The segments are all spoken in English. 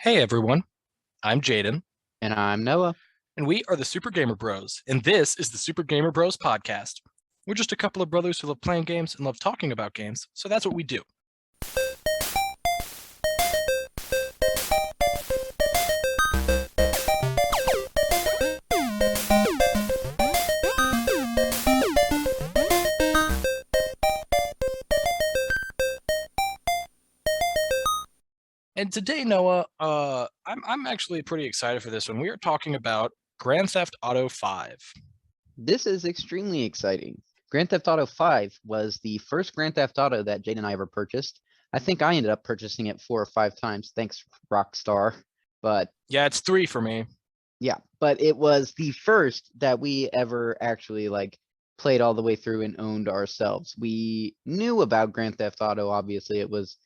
Hey everyone, I'm Jaden, And I'm Noah. and we are the Super Gamer Bros, and this is the Super Gamer Bros podcast. We're just a couple of brothers who love playing games and love talking about games, so that's what we do. And today, Noah, I'm actually pretty excited for this one. We are talking about Grand Theft Auto 5. This is extremely exciting. Grand Theft Auto 5 was the first Grand Theft Auto that Jade and I ever purchased. I think I ended up purchasing it 4 or 5 times. Thanks, Rockstar. But Yeah, it's 3 for me. yeah, but it was the first that we ever actually played all the way through and owned ourselves. We knew about Grand Theft Auto, obviously. It was,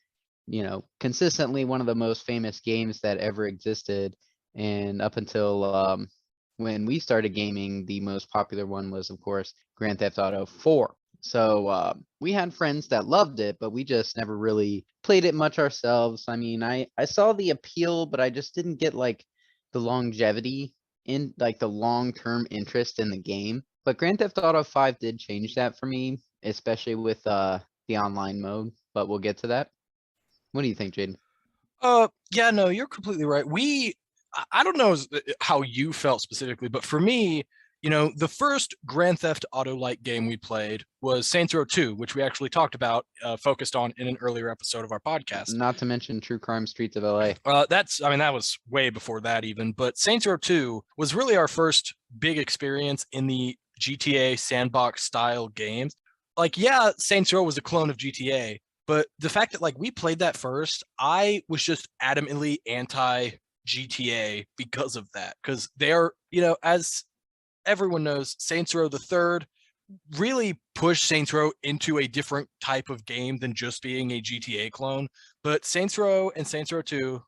consistently one of the most famous games that ever existed. And up until when we started gaming, the most popular one was, of course, Grand Theft Auto 4. So we had friends that loved it, but we just never really played it much ourselves. I mean, I saw the appeal, but I just didn't get the longevity in the long-term interest in the game. But Grand Theft Auto 5 did change that for me, especially with the online mode, but we'll get to that. What do you think, Jaden? Yeah, no, you're completely right. I don't know how you felt specifically, but for me, the first Grand Theft Auto-like game we played was Saints Row 2, which we actually talked about, focused on in an earlier episode of our podcast. Not to mention True Crime Streets of LA. That was way before that even, but Saints Row 2 was really our first big experience in the GTA sandbox style games. Yeah, Saints Row was a clone of GTA, but the fact that we played that first, I was just adamantly anti GTA because of that. Because they're, as everyone knows, Saints Row the Third really pushed Saints Row into a different type of game than just being a GTA clone. But Saints Row and Saints Row 2,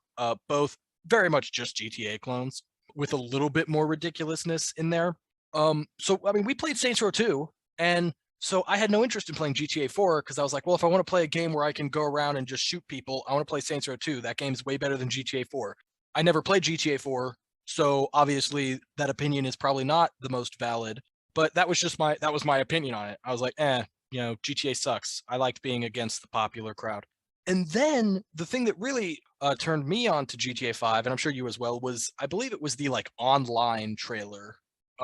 both very much just GTA clones with a little bit more ridiculousness in there. So I mean, we played Saints Row 2, and so I had no interest in playing GTA 4 because I was like, well, if I want to play a game where I can go around and just shoot people, I want to play Saints Row 2. That game's way better than GTA 4. I never played GTA 4, so obviously that opinion is probably not the most valid. But that was my opinion on it. I was like, GTA sucks. I liked being against the popular crowd. And then the thing that really turned me on to GTA 5, and I'm sure you as well, was I believe it was the online trailer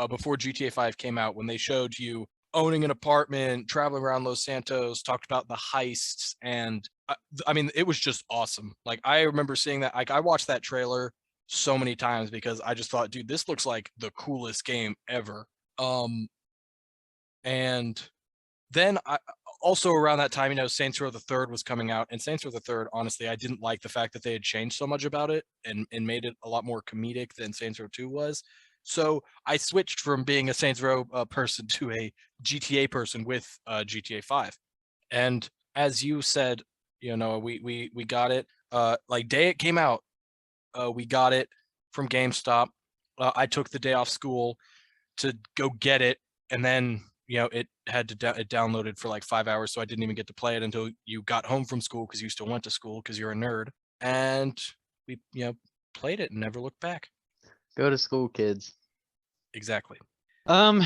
before GTA 5 came out when they showed you owning an apartment, traveling around Los Santos, talked about the heists, and I mean, it was just awesome. Like I remember seeing that. I watched that trailer so many times because I just thought, dude, this looks like the coolest game ever. Um, and then also around that time, Saints Row the Third was coming out, and Saints Row the Third, honestly, I didn't like the fact that they had changed so much about it and made it a lot more comedic than Saints Row 2 was. So I switched from being a Saints Row person to a GTA person with GTA 5. And as you said, we got it day it came out. We got it from GameStop. I took the day off school to go get it, and then it had to it downloaded for like 5 hours, so I didn't even get to play it until you got home from school because you still went to school because you're a nerd. And we played it and never looked back. Go to school, kids. Exactly. Um,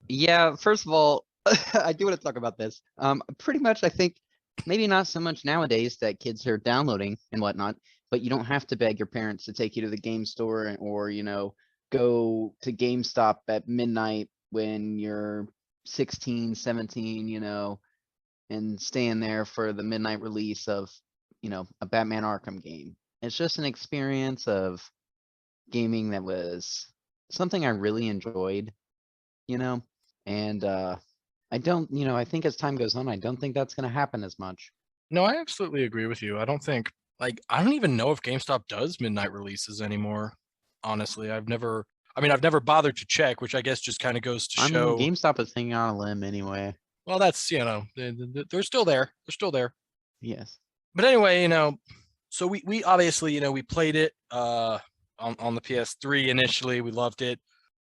yeah, first of all, I do want to talk about this. Pretty much, I think maybe not so much nowadays that kids are downloading and whatnot, but you don't have to beg your parents to take you to the game store or, go to GameStop at midnight when you're 16, 17, and staying there for the midnight release of, a Batman Arkham game. It's just an experience of gaming that was something I really enjoyed, you know, and I don't, I think as time goes on, I don't think that's going to happen as much. No, I absolutely agree with you. I don't think I don't even know if GameStop does midnight releases anymore. Honestly, I've never bothered to check, which I guess just kind of goes to I mean, show. GameStop is hanging on a limb anyway. Well, that's they're still there. They're still there. Yes. But anyway, so we obviously we played it on the PS3 initially. We loved it,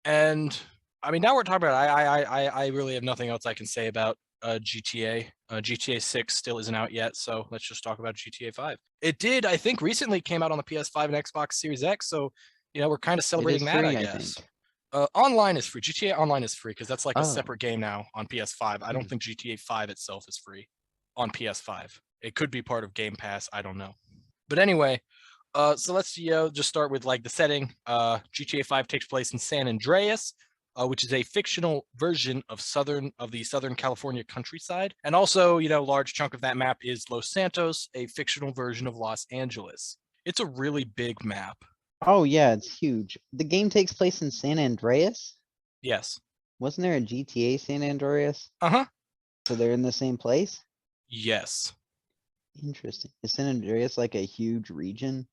and I mean now we're talking about it. I really have nothing else I can say about GTA. GTA 6 still isn't out yet, so let's just talk about GTA 5. It did, I think, recently came out on the PS5 and Xbox Series X, so we're kind of It celebrating is that, I free, I guess. think. Online is free. GTA Online is free because that's like a Oh, separate game now on PS5. I don't think GTA 5 itself is free on PS5. It could be part of Game Pass. I don't know. But anyway, so let's just start with like the setting. GTA 5 takes place in San Andreas, which is a fictional version of the Southern California countryside, and also large chunk of that map is Los Santos, a fictional version of Los Angeles. It's a really big map. oh yeah, it's huge. The game takes place in San Andreas? Yes. Wasn't there a GTA San Andreas? Uh-huh. So they're in the same place? Yes. Interesting. Is San Andreas like a huge region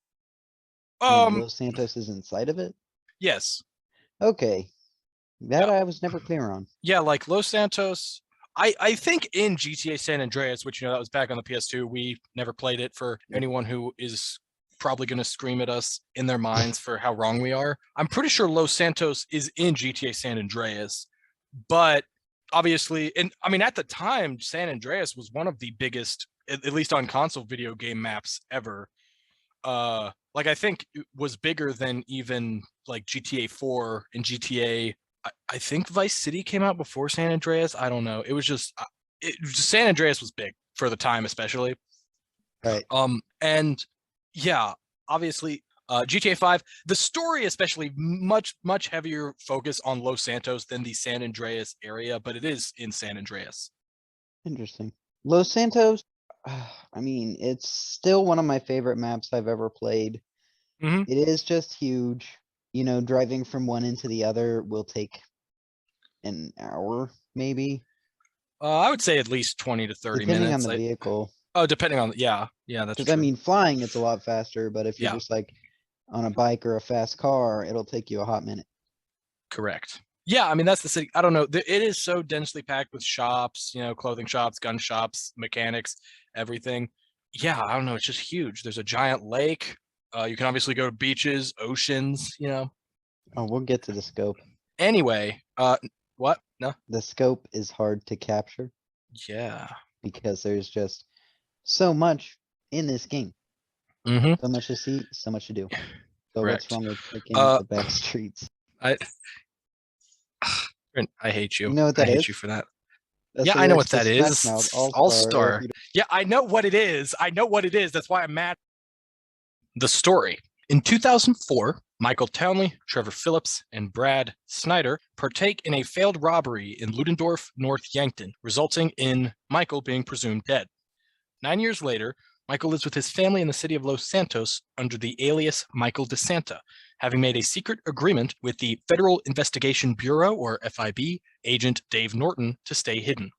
and Um. Los Santos is inside of it? Yes. Okay. That Yeah. I was never clear on. Yeah. Like Los Santos. I think in GTA San Andreas, which that was back on the PS2, we never played it. For anyone who is probably going to scream at us in their minds for how wrong we are, I'm pretty sure Los Santos is in GTA San Andreas, but obviously, and I mean at the time, San Andreas was one of the biggest, at least on console video game maps ever. Like I think it was bigger than even like GTA 4 and GTA. I think Vice City came out before San Andreas. I don't know. It was just San Andreas was big for the time, especially. Right. And yeah, obviously, GTA 5, the story especially much heavier focus on Los Santos than the San Andreas area, but it is in San Andreas. Interesting. Los Santos, I mean, it's still one of my favorite maps I've ever played. Mhm. It is just huge. Driving from one end to the other will take an hour, maybe, I would say at least 20 to 30 depending on minutes. the vehicle. Oh, depending on, yeah, that's Because I true. mean, flying, it's a lot faster, but if you're Yeah. just like on a bike or a fast car, it'll take you a hot minute. Correct. Yeah, I mean that's the city. I don't know. It is so densely packed with shops, clothing shops, gun shops, mechanics, everything. Yeah, I don't know. It's just huge. There's a giant lake. You can obviously go to beaches, oceans. Oh, we'll get to the scope. Anyway, what? No. The scope is hard to capture Yeah. because there's just so much in this game. Mm-hmm. So much to see, so much to do. So what's Correct. wrong with taking Uh, the back streets? I I hate you. You know what I that hate is? you for that. That's Yeah, the I know lyrics what to that Smash is. Mouth All All-Star. Star. Yeah, I know what it is. I know what it is. That's why I'm mad. The story. In 2004, Michael Townley, Trevor Phillips, and Brad Snyder partake in a failed robbery in Ludendorff, North Yankton, resulting in Michael being presumed dead. 9 years later, Michael lives with his family in the city of Los Santos under the alias Michael DeSanta, having made a secret agreement with the Federal Investigation Bureau, or FIB, agent Dave Norton to stay hidden.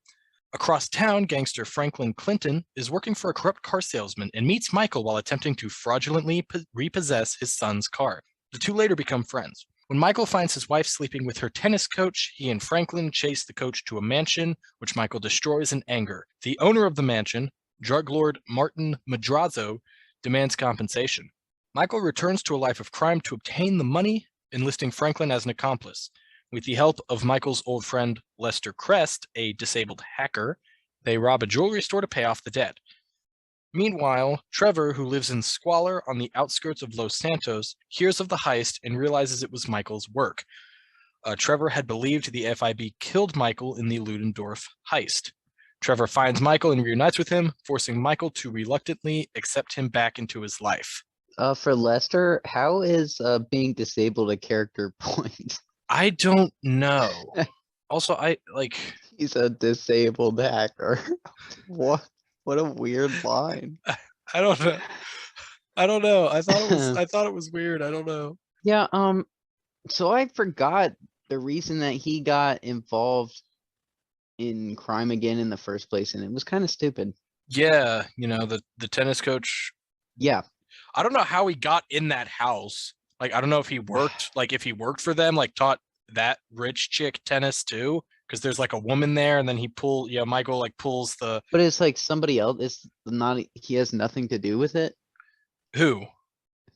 Across town, gangster Franklin Clinton is working for a corrupt car salesman and meets Michael while attempting to fraudulently repossess his son's car. The two later become friends. When Michael finds his wife sleeping with her tennis coach, he and Franklin chase the coach to a mansion, which Michael destroys in anger. The owner of the mansion, drug lord Martin Madrazo, demands compensation. Michael returns to a life of crime to obtain the money, enlisting Franklin as an accomplice. With the help of Michael's old friend Lester Crest, a disabled hacker, they rob a jewelry store to pay off the debt. Meanwhile, Trevor, who lives in squalor on the outskirts of Los Santos, hears of the heist and realizes it was Michael's work. Trevor had believed the FIB killed Michael in the Ludendorff heist. Trevor finds Michael and reunites with him, forcing Michael to reluctantly accept him back into his life. For Lester, how is being disabled a character point? I don't know. Also, I like. He's a disabled hacker. What? What a weird line. I don't know. I don't know. I thought it was. I thought it was weird. I don't know. Yeah. So I forgot the reason that he got involved in crime again in the first place, and it was kind of stupid. Yeah, the tennis coach. Yeah. I don't know how he got in that house. Like, I don't know if he worked. Like, if he worked for them, like taught that rich chick tennis too, because there's like a woman there, and then Michael like pulls the. But it's like somebody else. It's not. He has nothing to do with it. Who?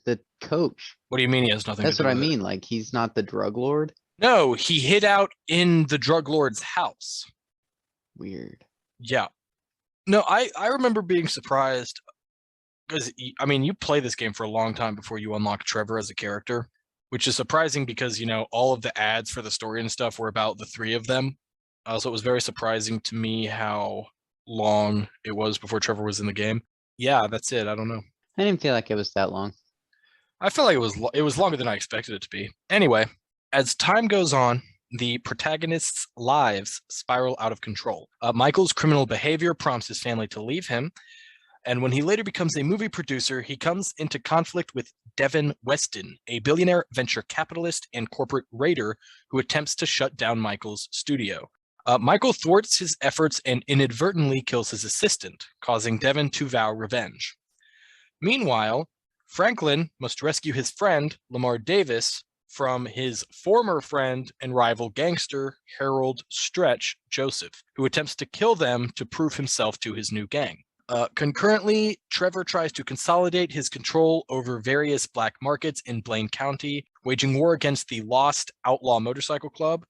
The coach. What do you mean he has nothing That's to do what I with it? mean. Like he's not the drug lord. No, he hid out in the drug lord's house. Weird. Yeah. No, I remember being surprised because I mean, you play this game for a long time before you unlock Trevor as a character, which is surprising because all of the ads for the story and stuff were about the three of them. So it was very surprising to me how long it was before Trevor was in the game. Yeah, that's it. I don't know. I didn't feel like it was that long. I felt like it was longer than I expected it to be. Anyway, as time goes on, the protagonists' lives spiral out of control. Michael's criminal behavior prompts his family to leave him, and when he later becomes a movie producer, he comes into conflict with Devin Weston, a billionaire venture capitalist and corporate raider who attempts to shut down Michael's studio. Michael thwarts his efforts and inadvertently kills his assistant, causing Devin to vow revenge. Meanwhile, Franklin must rescue his friend, Lamar Davis, from his former friend and rival gangster, Harold Stretch Joseph, who attempts to kill them to prove himself to his new gang. Concurrently, Trevor tries to consolidate his control over various black markets in Blaine County, waging war against the Lost Outlaw Motorcycle Club,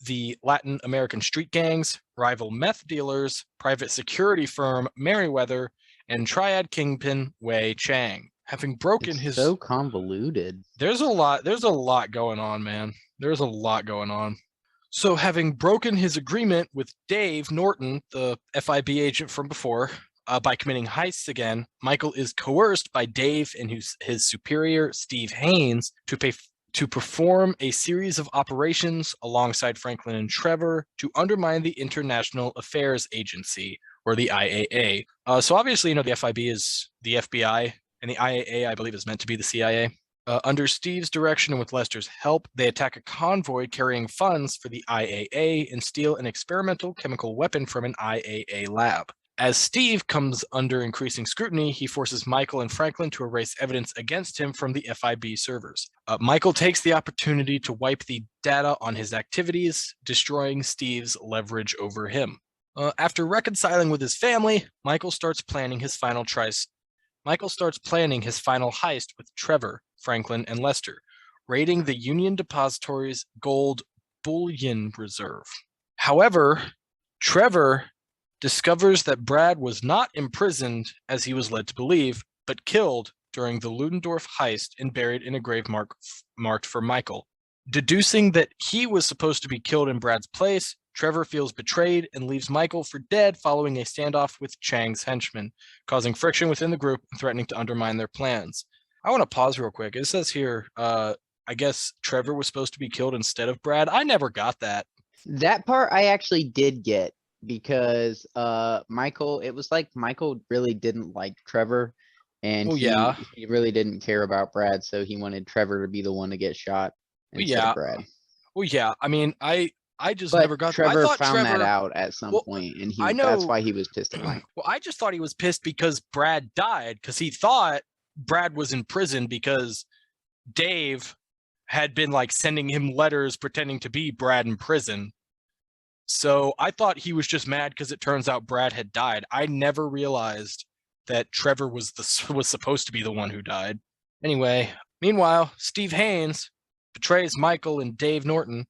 the Latin American street gangs, rival meth dealers, private security firm Merriweather, and triad kingpin Wei Chang. Having broken It's so convoluted. There's a lot going on, man. There's a lot going on. So, having broken his agreement with Dave Norton, the FIB agent from before, by committing heists again, Michael is coerced by Dave and his superior, Steve Haynes, to perform a series of operations alongside Franklin and Trevor to undermine the International Affairs Agency, or the IAA. So obviously, the FIB is the FBI, and the IAA, I believe, is meant to be the CIA. Under Steve's direction and with Lester's help, they attack a convoy carrying funds for the IAA and steal an experimental chemical weapon from an IAA lab. As Steve comes under increasing scrutiny, he forces Michael and Franklin to erase evidence against him from the FIB servers. Michael takes the opportunity to wipe the data on his activities, destroying Steve's leverage over him. After reconciling with his family, Michael starts planning his final heist with Trevor, Franklin, and Lester, raiding the Union Depository's gold bullion reserve. However, Trevor discovers that Brad was not imprisoned as he was led to believe, but killed during the Ludendorff heist and buried in a grave marked for Michael. Deducing that he was supposed to be killed in Brad's place, Trevor feels betrayed and leaves Michael for dead following a standoff with Chang's henchmen, causing friction within the group and threatening to undermine their plans. I want to pause real quick. It says here, I guess Trevor was supposed to be killed instead of Brad. I never got that. That part I actually did get because Michael, it was like Michael really didn't like Trevor, and he really didn't care about Brad, so he wanted Trevor to be the one to get shot instead of Brad. Well, yeah. I mean, I just never got Trevor that. I thought found that out at some point, and that's why he was pissed at Michael. Well, I just thought he was pissed because Brad died, because he thought Brad was in prison because Dave had been like sending him letters pretending to be Brad in prison. So I thought he was just mad because it turns out Brad had died. I never realized that Trevor was supposed to be the one who died. Anyway, meanwhile, Steve Haynes betrays Michael and Dave Norton,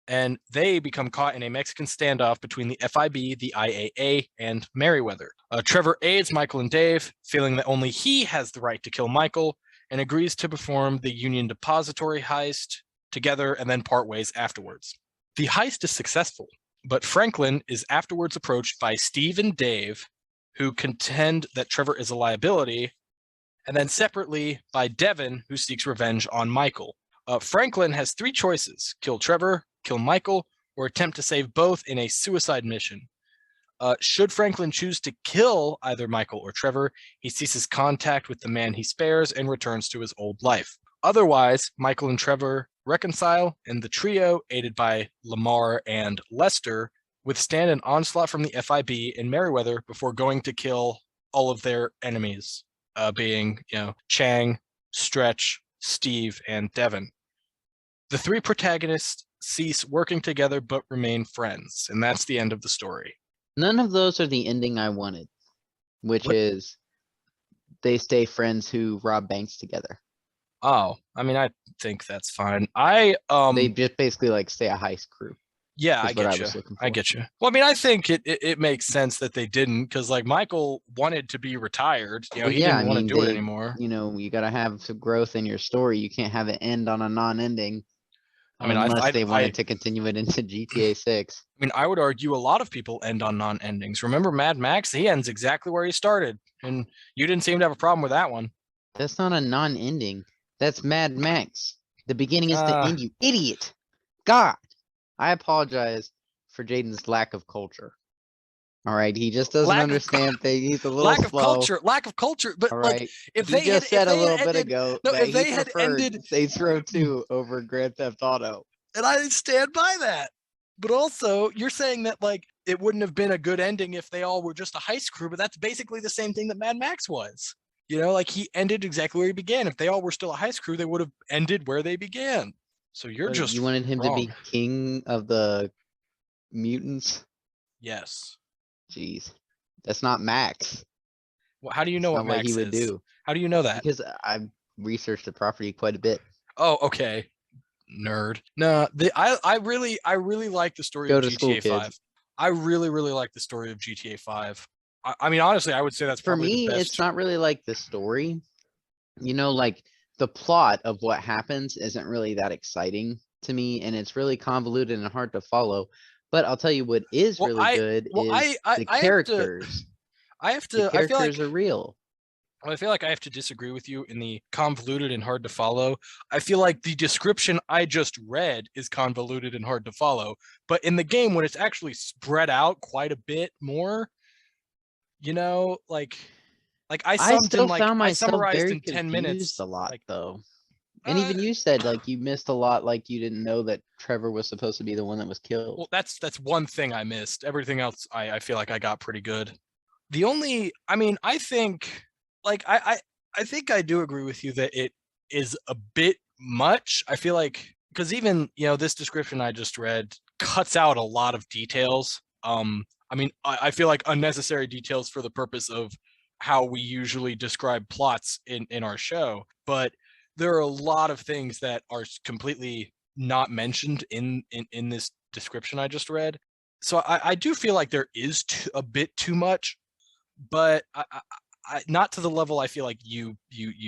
and they become caught in a Mexican standoff between the FIB, the IAA, and Merriweather. Trevor aids Michael and Dave, feeling that only he has the right to kill Michael, and agrees to perform the Union Depository heist together and then part ways afterwards. The heist is successful, but Franklin is afterwards approached by Steve and Dave, who contend that Trevor is a liability, and then separately by Devin, who seeks revenge on Michael. Franklin has three choices: kill Trevor, kill Michael, or attempt to save both in a suicide mission. Should Franklin choose to kill either Michael or Trevor, he ceases contact with the man he spares and returns to his old life. Otherwise, Michael and Trevor reconcile, and the trio, aided by Lamar and Lester, withstand an onslaught from the FIB in Merriweather before going to kill all of their enemies, being, Chang, Stretch, Steve, and Devin. The three protagonists cease working together but remain friends, and that's the end of the story. None of those are the ending I wanted, which is they stay friends who rob banks together. Oh, I mean, I think that's fine. They just basically like stay a heist crew. Yeah, I is what I get you. was looking I for. get you. Well, I mean, I think it makes sense that they didn't, because like Michael wanted to be retired. You know, Well, he yeah, I didn't want to mean, do it anymore. you gotta have some growth in your story. You can't have it end on a non-ending I mean, unless they I wanted to continue it into GTA 6. mean, I would argue a lot of people end on non-endings. Remember Mad Max? He ends exactly where he started, and you didn't seem to have a problem with that one. That's not a non-ending. That's Mad Max. The beginning is the Uh, end, you idiot. God, I apologize for Jaden's lack of culture. All right, he just doesn't lack of understand things. He's a little slow. lack of culture. But All like, right. He just if said a they had little bit ended, ago no, that if he they had preferred ended, Saints Row 2 over Grand Theft Auto. and I stand by that. But also, you're saying that like it wouldn't have been a good ending if they all were just a heist crew. But that's basically the same thing that Mad Max was. You know, like he ended exactly where he began. If they all were still a heist crew, they would have ended where they began. So you're But just you wanted him to wrong. be king of the mutants? Yes. Jeez. That's not Max. Well, how do you That's know what not what he Max would is? do. How do you know that? Because I've researched the property quite a bit. Oh, okay. Nerd. No, I really like the story Go of to school, GTA kids. 5. I really like the story of GTA 5. I mean, honestly, I would say that's For probably the me, it's best. not really like the story. Like the plot of what happens isn't really that exciting to me, and it's really convoluted and hard to follow. But I'll tell you what is Well, really good is the I have to characters. The I feel like characters are real. I feel like I have to disagree with you in the convoluted and hard to follow. I feel like the description I just read is convoluted and hard to follow, but in the game when it's actually spread out quite a bit more, you know, like I still found I myself summarized very in 10 confused minutes. a lot, Like though. And uh even you said like you missed a lot, like you didn't know that Trevor was supposed to be the one that was killed. well, that's one thing I missed. Everything else I feel like I got pretty good. The only I mean, I think like I think I do agree with you that it is a bit much. I feel like because even, you know, this description I just read cuts out a lot of details. I mean, I feel like unnecessary details for the purpose of how we usually describe plots in our show, but there are a lot of things that are completely not mentioned in this description I just read. So I do feel like there is a bit too much, but not to the level I feel like you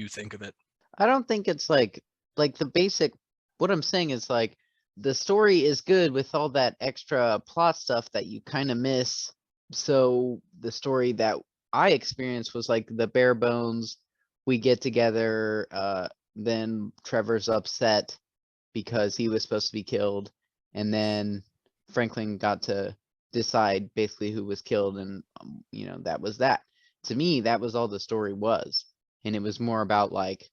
think of it. I don't think it's like the basic. What I'm saying is like the story is good with all that extra plot stuff that you kind of miss. So the story that I experienced was like the bare bones. We get together. Then Trevor's upset because he was supposed to be killed, and then Franklin got to decide basically who was killed, and that was that. To me, that was all the story was, and it was more about like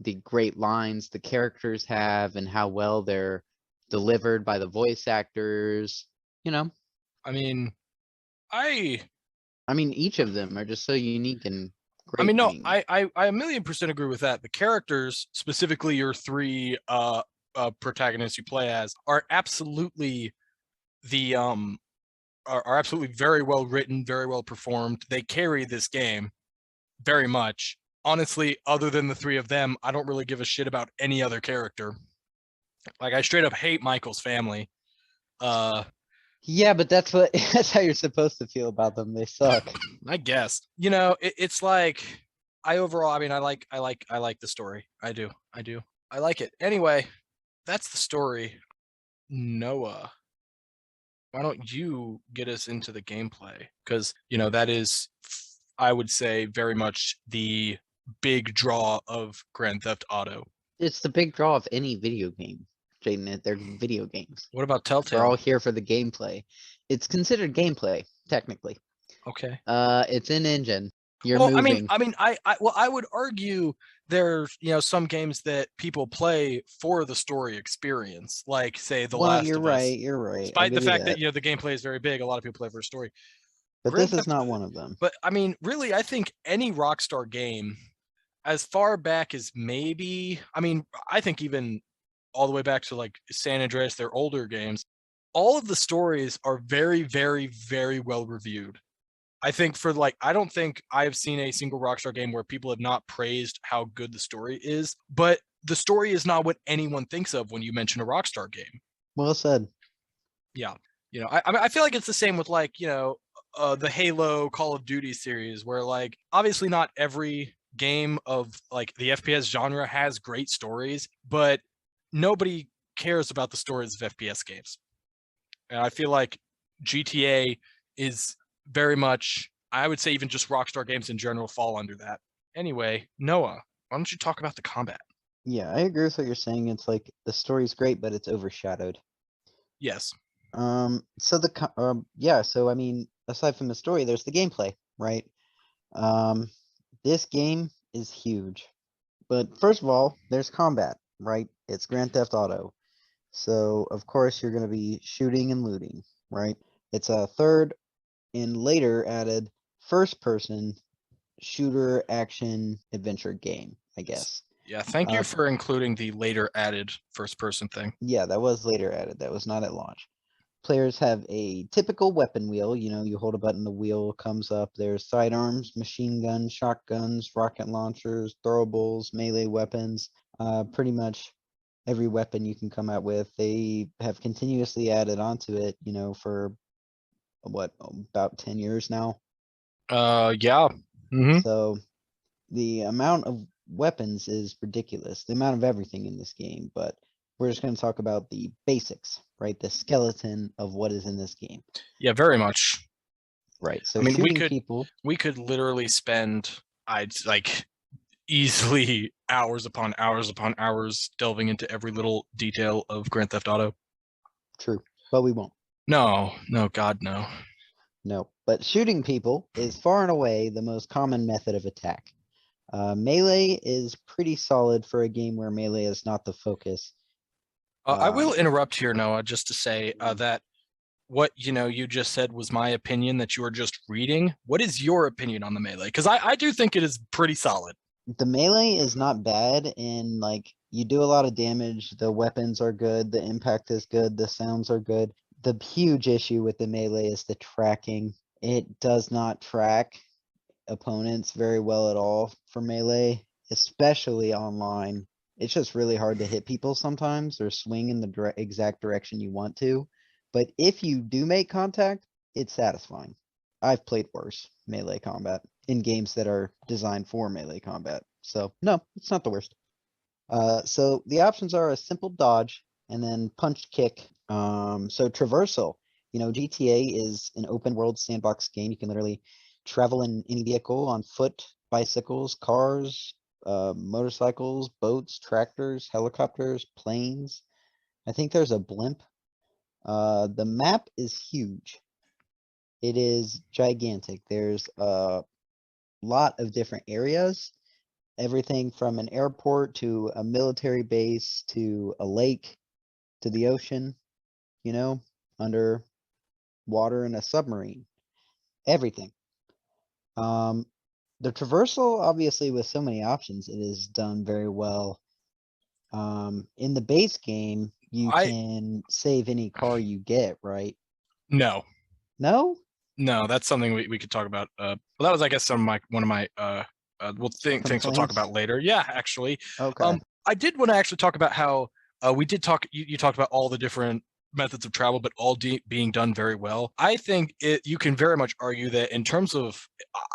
the great lines the characters have and how well they're delivered by the voice actors. You know, I mean, I I mean, each of them are just so unique and I great. mean, I no, mean, I a million percent agree with that. The characters, specifically your three protagonists you play as, are absolutely the are absolutely very well written, very well performed. They carry this game very much. Honestly, other than the three of them, I don't really give a shit about any other character. Like I straight up hate Michael's family. Uh yeah, but that's what that's how you're supposed to feel about them. They suck. I guess. You know, it's like I overall I mean I like the story. I do. I do. I like it. Anyway, that's the story. Noah, why don't you get us into the gameplay? Because, you know, that is, I would say, very much the big draw of Grand Theft Auto. It's the big draw of any video game, Jaden. They're video games. What about We're all Telltale? here for the gameplay. It's considered gameplay, technically. Okay. It's an engine. You're Well, moving. I would argue there's, you know, some games that people play for the story experience, like say The Well, Last you're of Us. right. You're right. I'll Despite the give you fact that, that. you know, the gameplay is very big, a lot of people play for a story. But Grand this is Theft, not one of them. but I mean, really, I think any Rockstar game, as far back as maybe, I mean, I think even all the way back to like San Andreas, their older games, all of the stories are very well reviewed. I think for like, I don't think I've seen a single Rockstar game where people have not praised how good the story is, but the story is not what anyone thinks of when you mention a Rockstar game. Well said. Yeah. I feel like it's the same with like, the Halo Call of Duty series where like obviously not every game of like the FPS genre has great stories, but nobody cares about the stories of FPS games. And I feel like GTA is very much, I would say even just Rockstar games in general fall under that. Anyway, Noah, why don't you talk about the combat? Yeah, I agree with what you're saying. It's like the story's great, but it's overshadowed. Yes. So I mean, aside from the story, there's the gameplay, right? Um, this game is huge. But first of all, there's combat, right? It's Grand Theft Auto. So of course you're gonna be shooting and looting, right? It's a third and later added first person shooter action adventure game, I guess. Yeah, thank you Uh, for including the later added first person thing. yeah, that was later added. That was not at launch. Players have a typical weapon wheel. You hold a button, the wheel comes up. There's sidearms, machine guns, shotguns, rocket launchers, throwables, melee weapons. Pretty much every weapon you can come out with. They have continuously added onto it, for what, about 10 years now. Yeah. Mm-hmm. So the amount of weapons is ridiculous, the amount of everything in this game, but we're just going to talk about the basics, right? The skeleton of what is in this game. Yeah, very much. Right. So I mean, shooting people. we could literally spend, I'd like easily hours upon hours upon hours delving into every little detail of Grand Theft Auto. True, but we won't. No, no, God, no. No, but shooting people is far and away the most common method of attack. Melee is pretty solid for a game where melee is not the focus. I will Um, interrupt here, Noah, just to say that what you just said was my opinion that you were just reading. What is your opinion on the melee? Because I do think it is pretty solid. the melee is not bad, and like you do a lot of damage. The weapons are good. The impact is good. The sounds are good. The huge issue with the melee is the tracking. It does not track opponents very well at all for melee, especially online. It's just really hard to hit people sometimes or swing in the exact direction you want to. But if you do make contact, it's satisfying. I've played worse melee combat in games that are designed for melee combat. So no, it's not the worst. So the options are a simple dodge and then punch kick. So traversal, GTA is an open world sandbox game. You can literally travel in any vehicle on foot, bicycles, cars, motorcycles, boats, tractors, helicopters, planes. I think there's a blimp. The map is huge. It is gigantic. There's a lot of different areas, everything from an airport to a military base to a lake to the ocean, under water in a submarine, everything. Um, the traversal, obviously, with so many options, it is done very well. In the base game, you I can save any car you get, right? No, No? no, that's something we could talk about. Well, that was I guess one of my things we'll talk Complaints? about later. Yeah, actually, Okay. I did want to actually talk about how we did talk. You talked about all the different methods of travel, but all being done very well. I think you can very much argue that in terms of,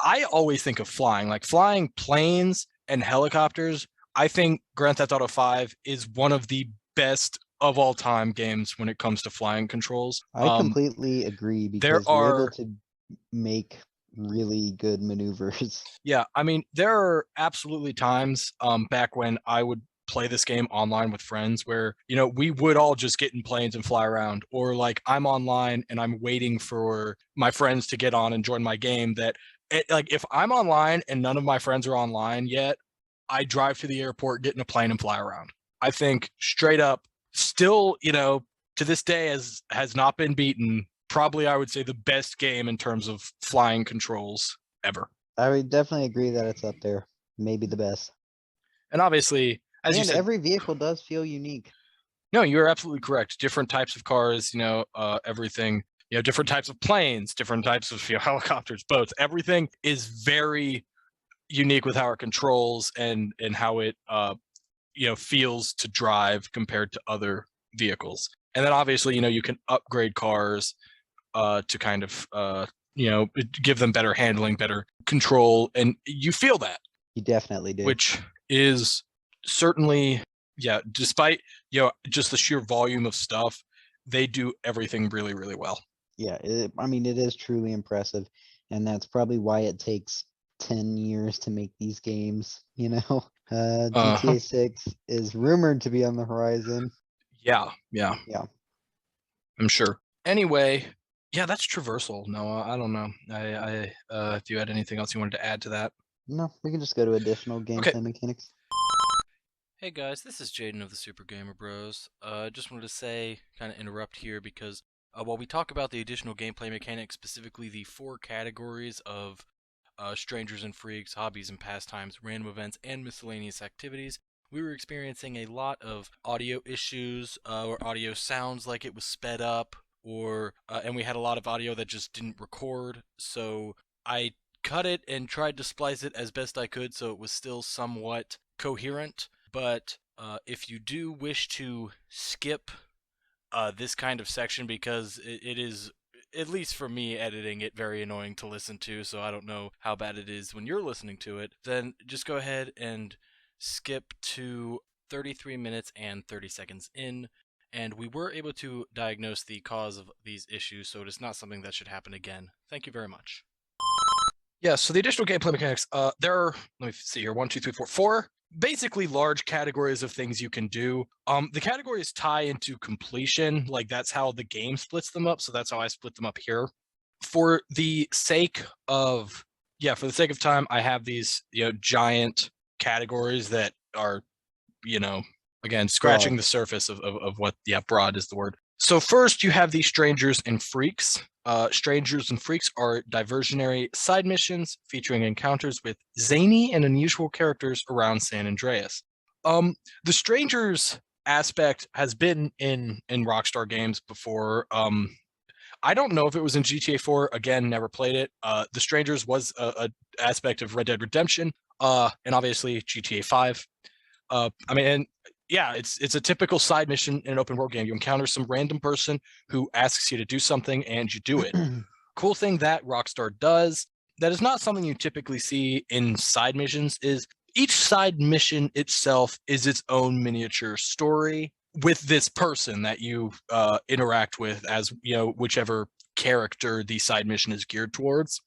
I always think of flying, like flying planes and helicopters. I think Grand Theft Auto 5 is one of the best of all time games when it comes to flying controls. I completely agree There because you're able are to make really good maneuvers. Yeah, I mean, there are absolutely times back when I would play this game online with friends where, we would all just get in planes and fly around, or like I'm online and I'm waiting for my friends to get on and join my game like if I'm online and none of my friends are online yet, I drive to the airport, get in a plane and fly around. I think straight up still, to this day has not been beaten. Probably I would say the best game in terms of flying controls ever. I would definitely agree that it's up there. Maybe the best. And obviously, as you And said, every vehicle does feel unique. no, you're absolutely correct. Different types of cars, everything, different types of planes, different types of helicopters, boats. Everything is very unique with how it controls and how it feels to drive compared to other vehicles. And then obviously, you can upgrade cars to kind of give them better handling, better control, and you feel that, You definitely do. which is certainly, yeah, despite just the sheer volume of stuff, they do everything really, really well. Yeah, I mean, it is truly impressive, and that's probably why it takes 10 years to make these games, you know? Uh-huh. GTA 6 is rumored to be on the horizon. Yeah, Yeah. I'm sure. Anyway, yeah, that's traversal. No, I don't know. If you had anything else you wanted to add to that. No, we can just go to additional Okay. gameplay mechanics. Hey guys, this is Jaden of the Super Gamer Bros. Just wanted to say, kind of interrupt here because while we talk about the additional gameplay mechanics, specifically the 4 categories of strangers and freaks, hobbies and pastimes, random events, and miscellaneous activities, we were experiencing a lot of audio issues, or audio sounds like it was sped up, or and we had a lot of audio that just didn't record. So I cut it and tried to splice it as best I could so it was still somewhat coherent. But if you do wish to skip this kind of section, because it is, at least for me editing it, very annoying to listen to, so I don't know how bad it is when you're listening to it, then just go ahead and skip to 33 minutes and 30 seconds in. And we were able to diagnose the cause of these issues, so it is not something that should happen again. Thank you very much. Yeah, so the additional gameplay mechanics, there are, let me see here, 1, 2, 3, 4 basically large categories of things you can do. The categories tie into completion, like that's how the game splits them up, so that's how I split them up here. For the sake of time, I have these giant categories that are, again, scratching Broad. the surface of what, broad is the word. So first you have the strangers and freaks. Strangers and Freaks are diversionary side missions featuring encounters with zany and unusual characters around San Andreas. The Strangers aspect has been in Rockstar games before. I don't know if it was in GTA 4. Again, never played it. The Strangers was a aspect of Red Dead Redemption, and obviously GTA 5. I mean, and yeah, it's a typical side mission in an open world game. You encounter some random person who asks you to do something, and you do it. Cool thing that Rockstar does that is not something you typically see in side missions is each side mission itself is its own miniature story with this person that you interact with as whichever character the side mission is geared towards.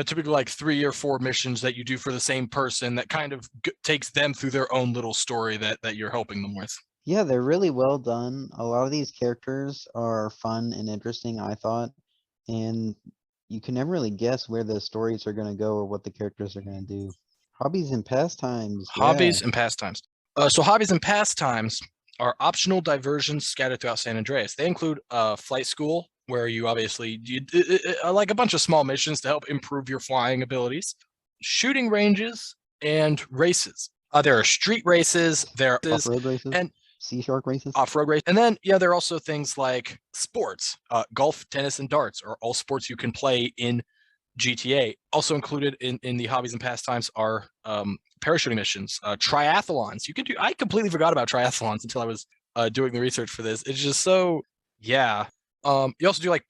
Typically like 3 or 4 missions that you do for the same person that kind of takes them through their own little story that you're helping them with. Yeah, they're really well done. A lot of these characters are fun and interesting, I thought, and you can never really guess where the stories are going to go or what the characters are going to do. Hobbies and pastimes, yeah. Hobbies and pastimes. So hobbies and pastimes are optional diversions scattered throughout San Andreas. They include flight school, where you obviously like a bunch of small missions to help improve your flying abilities, shooting ranges, and races. There are street races, there are Off-road races, and sea shark races. off-road race, and then there are also things like sports. Golf, tennis, and darts are all sports you can play in GTA. Also included in the hobbies and pastimes are parachuting missions, triathlons. You can do. I completely forgot about triathlons until I was doing the research for this. It's just so, yeah. You also do like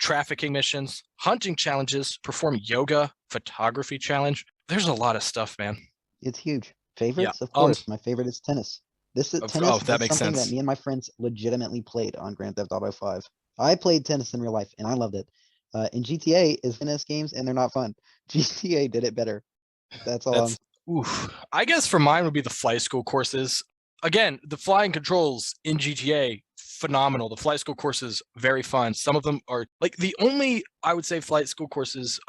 trafficking missions, hunting challenges, perform yoga, photography challenge. There's a lot of stuff, man. It's huge. Favorites, Yeah. of course. My favorite is tennis. Tennis That is makes something that sense. me and my friends legitimately played on Grand Theft Auto 5. I played tennis in real life and I loved it. In GTA is tennis games and they're not fun. GTA did it better. That's all. That's oof. I guess for mine would be the flight school courses. Again, the flying controls in GTA phenomenal. The flight school courses very fun. Some of them are like the only I would say flight school courses.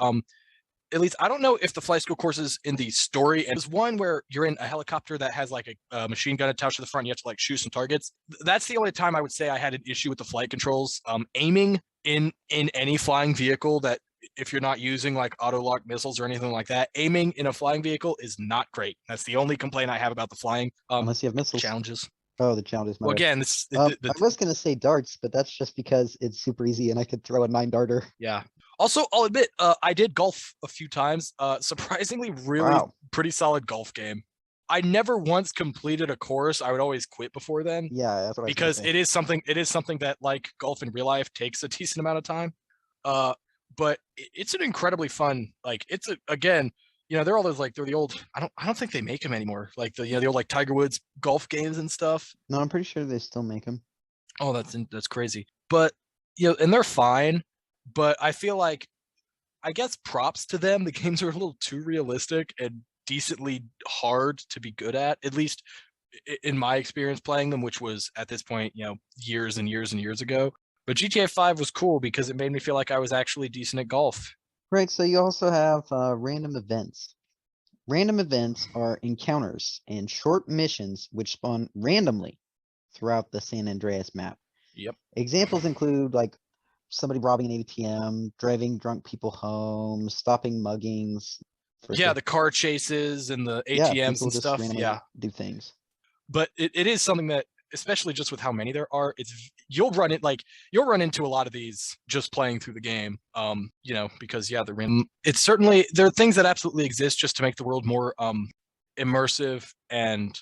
At least I don't know if the flight school courses in the story. And there's one where you're in a helicopter that has like a machine gun attached to the front. You have to like shoot some targets. That's the only time I would say I had an issue with the flight controls. Aiming in any flying vehicle that if you're not using like auto lock missiles or anything like that, aiming in a flying vehicle is not great. That's the only complaint I have about the flying Unless you have missiles. challenges. Oh, the challenges. Well, again, I was gonna say darts, but that's just because it's super easy and I could throw a 9-darter. Yeah. Also, I'll admit, I did golf a few times. Surprisingly, really Wow. pretty solid golf game. I never once completed a course. I would always quit before then. Yeah, that's what because I was gonna it is something that, like golf in real life, takes a decent amount of time. But it's an incredibly fun, like again, they're all those, like, they're the old, I don't think they make them anymore, like the old, like, Tiger Woods golf games and stuff. No, I'm pretty sure they still make them. Oh, that's crazy. But and they're fine, but I feel like, I guess, props to them, the games are a little too realistic and decently hard to be good at least in my experience playing them, which was at this point, years and years and years ago. But GTA 5 was cool because it made me feel like I was actually decent at golf. Right, so you also have random events. Random events are encounters and short missions which spawn randomly throughout the San Andreas map. Yep. Examples include like somebody robbing an ATM, driving drunk people home, stopping muggings. Yeah, the car chases and the Yeah, ATMs people and just stuff. randomly Yeah. do things. But it is something that, especially just with how many there are, you'll run into a lot of these just playing through the game. Because they're in. It's certainly, there are things that absolutely exist just to make the world more immersive and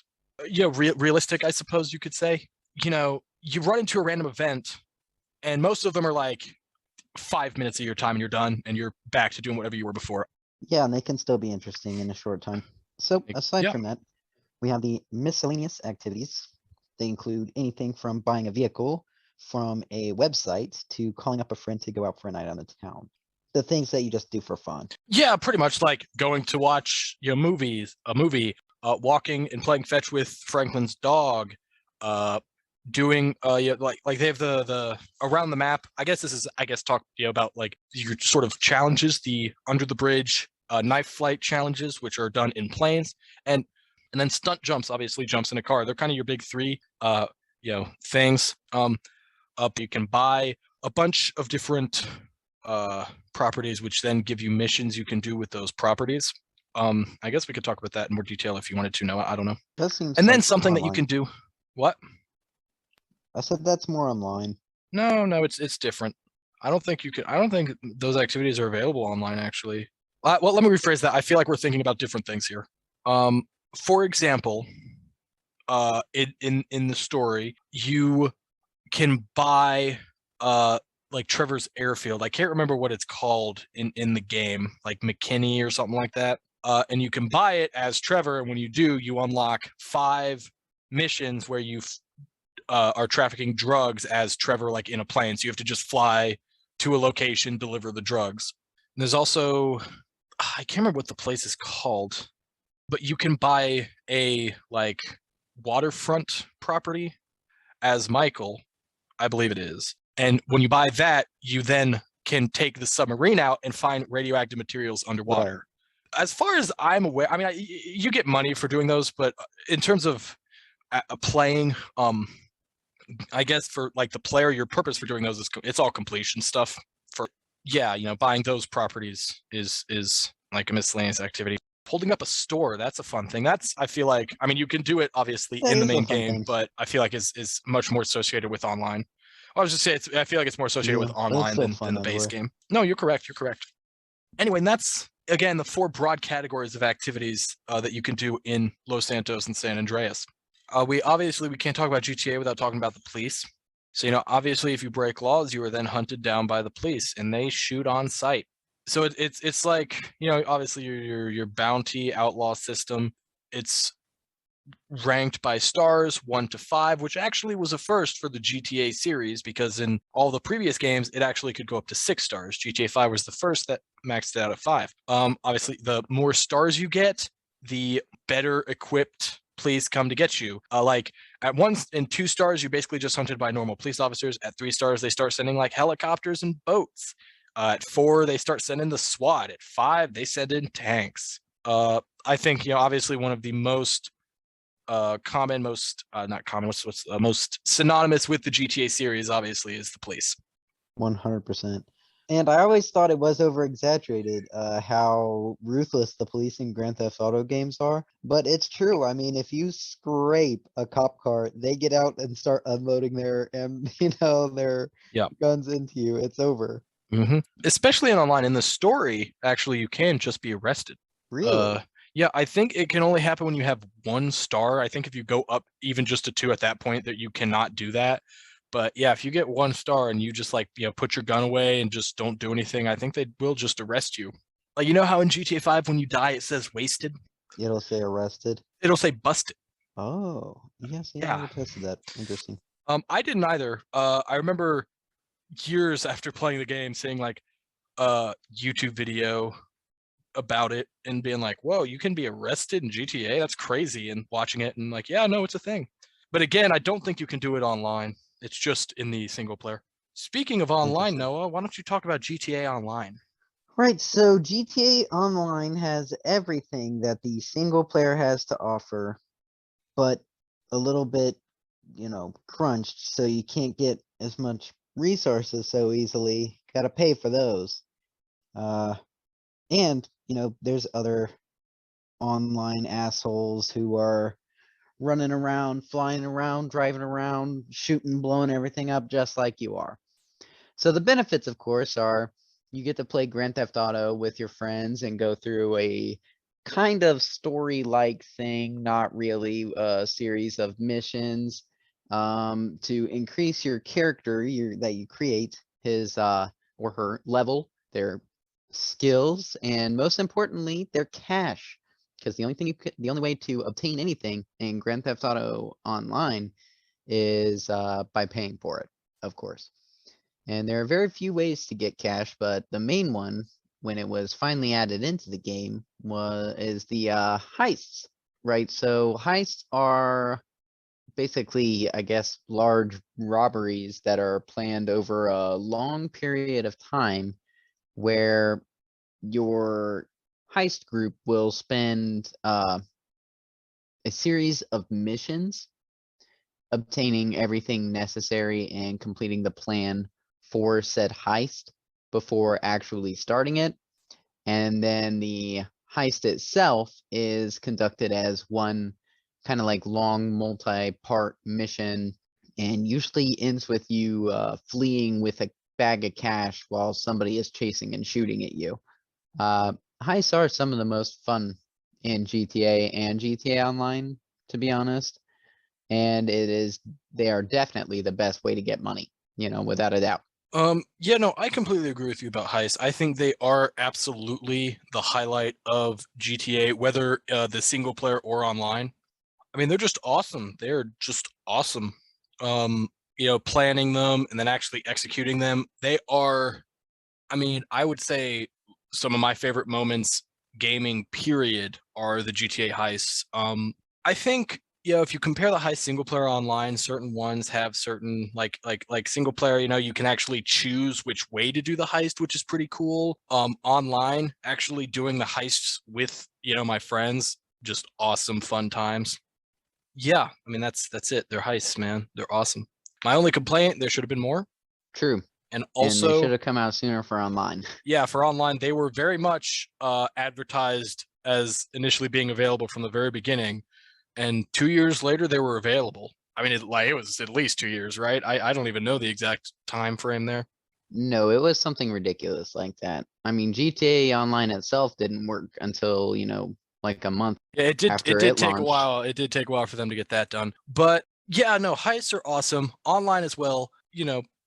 realistic, I suppose you could say. You run into a random event, and most of them are like 5 minutes of your time, and you're done, and you're back to doing whatever you were before. Yeah, and they can still be interesting in a short time. So aside Yeah. from that, we have the miscellaneous activities. They include anything from buying a vehicle from a website to calling up a friend to go out for a night on the town. The things that you just do for fun. Yeah, pretty much like going to watch a movie, walking and playing fetch with Franklin's dog, doing like they have the around the map. I guess this is talk about like your sort of challenges, the under the bridge knife flight challenges, which are done in planes, and then stunt jumps, obviously jumps in a car. They're kind of your big three things. You can buy a bunch of different properties, which then give you missions you can do with those properties. I guess we could talk about that in more detail if you wanted to know. I don't know. That seems And then like something that you online. can do. What? I said that's more online. No, it's different. I don't think those activities are available online, actually. Well, let me rephrase that. I feel like we're thinking about different things here. For example, in the story, you can buy like Trevor's airfield. I can't remember what it's called in the game, like McKinney or something like that. And you can buy it as Trevor, and when you do, you unlock 5 missions where you are trafficking drugs as Trevor, like in a plane. So you have to just fly to a location, deliver the drugs. And there's also, I can't remember what the place is called, but you can buy a like waterfront property as Michael, I believe it is. And when you buy that, you then can take the submarine out and find radioactive materials underwater. Right. As far as I'm aware, I mean, you get money for doing those, but in terms of playing, I guess for like the player, your purpose for doing those is it's all completion stuff. Buying those properties is like a miscellaneous activity. Holding up a store, that's a fun thing. I feel like, I mean, you can do it obviously in the main game, but I feel like is much more associated with online. I was just saying, I feel like it's more associated with online than the base game. No, you're correct. Anyway, and that's, again, the 4 broad categories of activities that you can do in Los Santos and San Andreas. We can't talk about GTA without talking about the police. So, obviously, if you break laws, you are then hunted down by the police, and they shoot on sight. So it's like, obviously your bounty outlaw system. It's ranked by stars 1 to 5, which actually was a first for the GTA series, because in all the previous games it actually could go up to 6 stars. GTA 5 was the first that maxed it out at 5. Obviously, the more stars you get, the better equipped police come to get you. Like at 1 and 2 stars, you're basically just hunted by normal police officers. At 3 stars, they start sending like helicopters and boats. At 4, they start sending the SWAT. At 5, they send in tanks. I think, obviously one of the most common, most not common, what's most synonymous with the GTA series, obviously, is the police. 100%. And I always thought it was over exaggerated how ruthless the police in Grand Theft Auto games are. But it's true. I mean, if you scrape a cop car, they get out and start unloading their guns into you. It's over. Mm-hmm. Especially in online. In the story, actually, you can just be arrested. Really? Yeah, I think it can only happen when you have 1 star. I think if you go up even just to 2 at that point that you cannot do that. But yeah, if you get 1 star and you just like, put your gun away and just don't do anything, I think they will just arrest you. Like, you know how in GTA 5 when you die it says wasted? It'll say arrested. It'll say busted. Oh, yes, yeah, I Yeah. never tested that. Interesting. I didn't either. I remember years after playing the game seeing like a YouTube video about it and being like, "Whoa, you can be arrested in GTA? That's crazy." And watching it and like, "Yeah, no, it's a thing." But again, I don't think you can do it online. It's just in the single player. Speaking of online, Interesting. Noah, why don't you talk about GTA Online? Right, so GTA Online has everything that the single player has to offer, but a little bit, crunched, so you can't get as much resources so easily. Gotta pay for those. Uh, and, there's other online assholes who are running around, flying around, driving around, shooting, blowing everything up just like you are. So the benefits, of course, are you get to play Grand Theft Auto with your friends and go through a kind of story-like thing, not really a series of missions, to increase your character that you create, his or her level, their skills, and most importantly, their cash. Because the only way to obtain anything in Grand Theft Auto Online is by paying for it, of course. And there are very few ways to get cash, but the main one, when it was finally added into the game, is the heists, right? So heists are basically, I guess, large robberies that are planned over a long period of time, where your heist group will spend a series of missions obtaining everything necessary and completing the plan for said heist before actually starting it. And then the heist itself is conducted as one kind of like long multi-part mission, and usually ends with you fleeing with a bag of cash while somebody is chasing and shooting at you. Uh, Heists are some of the most fun in GTA and GTA Online, to be honest. And they are definitely the best way to get money, without a doubt. Yeah, no, I completely agree with you about heists. I think they are absolutely the highlight of GTA, whether the single player or online. I mean, they're just awesome. They're just awesome. Planning them and then actually executing them. They are, I mean, I would say some of my favorite moments gaming period are the GTA heists. I think if you compare the heist single player online, certain ones have certain like single player, you can actually choose which way to do the heist, which is pretty cool. Online, actually doing the heists with, my friends, just awesome fun times. Yeah, I mean that's it. They're heists, man. They're awesome. My only complaint, there should have been more. True. And And they should also, have come out sooner for online. yeah, for online, they were very much advertised as initially being available from the very beginning, and 2 years later they were available. I mean, it was at least 2 years, right? I don't even know the exact time frame there. No, it was something ridiculous like that. I mean, GTA Online itself didn't work until, like a month Yeah, it after did it take a launched. while. It did take a while for them to get that done. But yeah, no, heists are awesome. Online as well.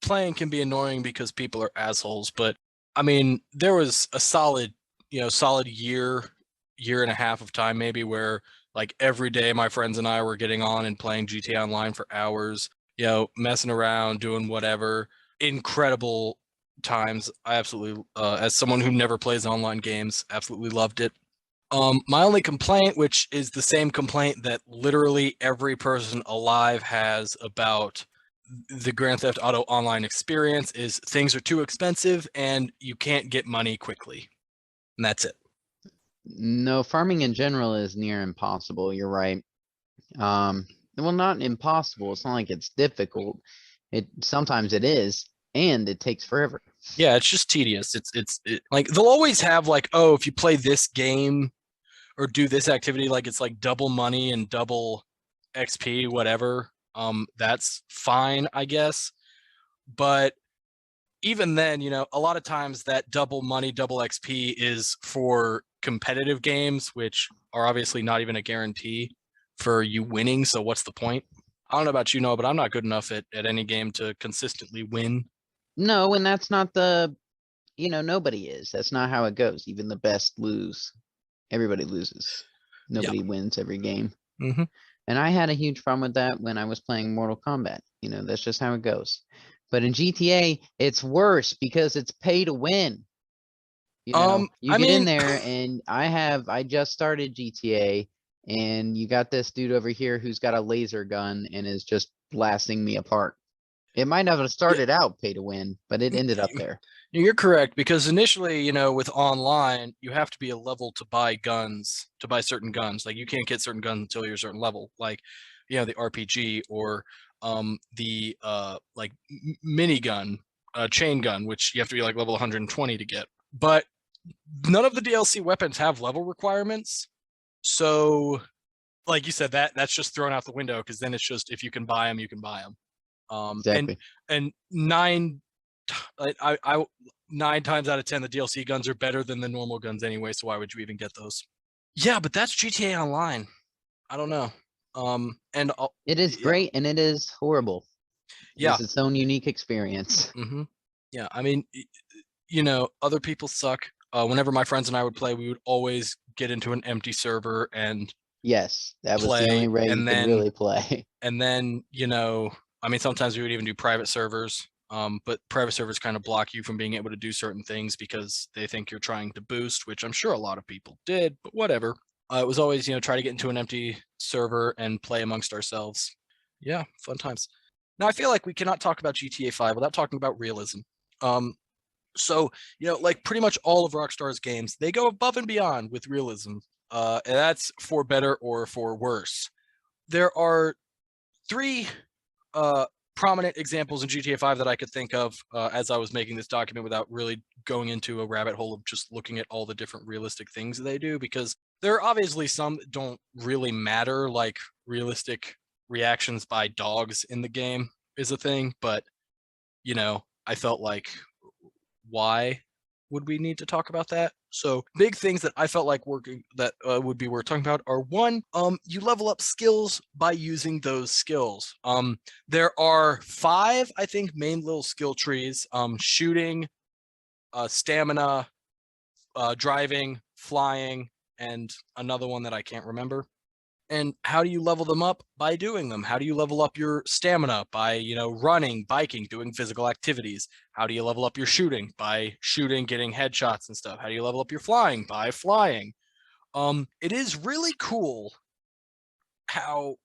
Playing can be annoying because people are assholes, but I mean, there was a solid year and a half of time maybe where like every day my friends and I were getting on and playing GTA Online for hours, messing around, doing whatever. Incredible times. I absolutely as someone who never plays online games, absolutely loved it. My only complaint, which is the same complaint that literally every person alive has about the Grand Theft Auto Online experience, is things are too expensive and you can't get money quickly. And that's it. No, farming in general is near impossible. You're right. Well, not impossible. It's not like it's difficult. Sometimes it is, and it takes forever. Yeah, it's just tedious. Like they'll always have like, oh, if you play this game or do this activity, like it's like double money and double XP, whatever. That's fine, I guess. But even then, a lot of times that double money, double XP is for competitive games, which are obviously not even a guarantee for you winning. So what's the point? I don't know about you, Noah, but I'm not good enough at any game to consistently win. No, and that's not nobody is. That's not how it goes. Even the best lose. Everybody loses. Nobody wins every game. Mm-hmm. And I had a huge problem with that when I was playing Mortal Kombat. That's just how it goes. But in GTA, it's worse because it's pay to win. You get in there and I just started GTA and you got this dude over here who's got a laser gun and is just blasting me apart. It might not have started out pay to win, but it ended up there. You're correct, because initially, with online, you have to be a level to buy guns, to buy certain guns. Like you can't get certain guns until you're a certain level, like, the RPG or the like minigun, chain gun, which you have to be like level 120 to get. But none of the DLC weapons have level requirements. So, like you said, that's just thrown out the window, because then it's just if you can buy them, you can buy them. Exactly. And 9 times out of 10, the DLC guns are better than the normal guns anyway. So why would you even get those? Yeah, but that's GTA Online. I don't know. And it is great and it is horrible. It's its own unique experience. Mm-hmm. Yeah, I mean, other people suck. Whenever my friends and I would play, we would always get into an empty server and yes, that was the only way you could really play. And then, sometimes we would even do private servers. But private servers kind of block you from being able to do certain things because they think you're trying to boost, which I'm sure a lot of people did, but whatever. It was always, try to get into an empty server and play amongst ourselves. Yeah, fun times. Now, I feel like we cannot talk about GTA 5 without talking about realism. So, like pretty much all of Rockstar's games, they go above and beyond with realism. And that's for better or for worse. There are 3 prominent examples in GTA 5 that I could think of as I was making this document without really going into a rabbit hole of just looking at all the different realistic things they do, because there are obviously some that don't really matter, like realistic reactions by dogs in the game is a thing, but I felt like, why would we need to talk about that? So big things that I felt like working that would be worth talking about are, 1, you level up skills by using those skills. There are 5, I think, main little skill trees: shooting, stamina, driving, flying, and another one that I can't remember. And how do you level them up? By doing them. How do you level up your stamina? By, running, biking, doing physical activities. How do you level up your shooting? By shooting, getting headshots and stuff. How do you level up your flying? By flying. It is really cool how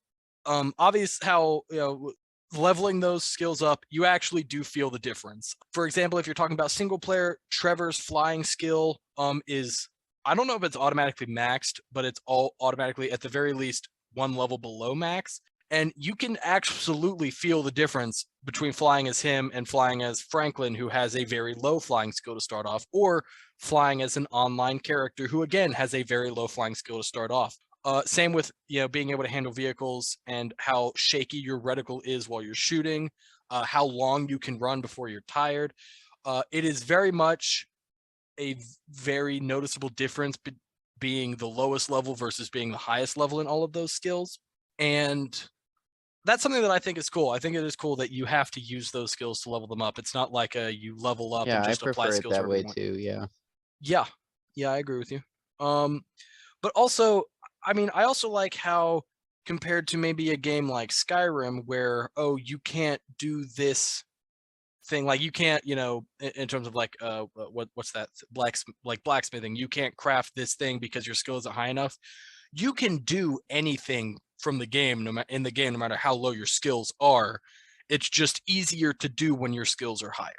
leveling those skills up, you actually do feel the difference. For example, if you're talking about single player, Trevor's flying skill is, I don't know if it's automatically maxed, but it's all automatically at the very least 1 level below max. And you can absolutely feel the difference between flying as him and flying as Franklin, who has a very low flying skill to start off, or flying as an online character who, again, has a very low flying skill to start off. Same with, being able to handle vehicles and how shaky your reticle is while you're shooting, how long you can run before you're tired. It is very much a very noticeable difference being the lowest level versus being the highest level in all of those skills. And that's something that I think is cool. I think it is cool that you have to use those skills to level them up. It's not like you level up and just apply skills that way too. Yeah, I agree with you. But also, I also like how, compared to maybe a game like Skyrim, where you can't do this thing, like you can't, in terms of like what's that, blacksmithing, you can't craft this thing because your skill isn't high enough. You can do anything from the game, no matter how low your skills are. It's just easier to do when your skills are higher.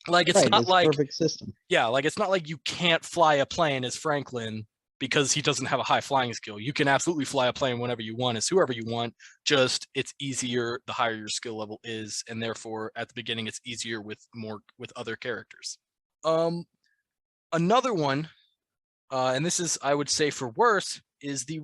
Like it's not like perfect system. Yeah, like it's not like you can't fly a plane as Franklin because he doesn't have a high flying skill. You can absolutely fly a plane whenever you want, as whoever you want. Just it's easier the higher your skill level is, and therefore at the beginning it's easier with other characters. Another one, and this is, I would say, for worse, is the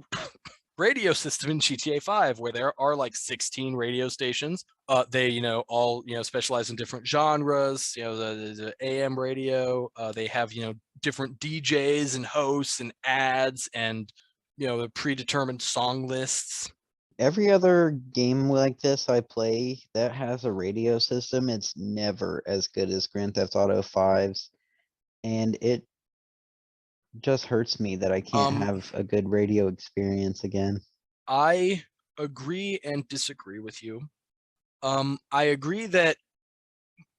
radio system in GTA 5 where there are like 16 radio stations. They, all, specialize in different genres, the AM radio. They have, different DJs and hosts and ads and, the predetermined song lists. Every other game like this I play that has a radio system, it's never as good as Grand Theft Auto 5's. And it just hurts me that I can't have a good radio experience again. I agree and disagree with you. I agree that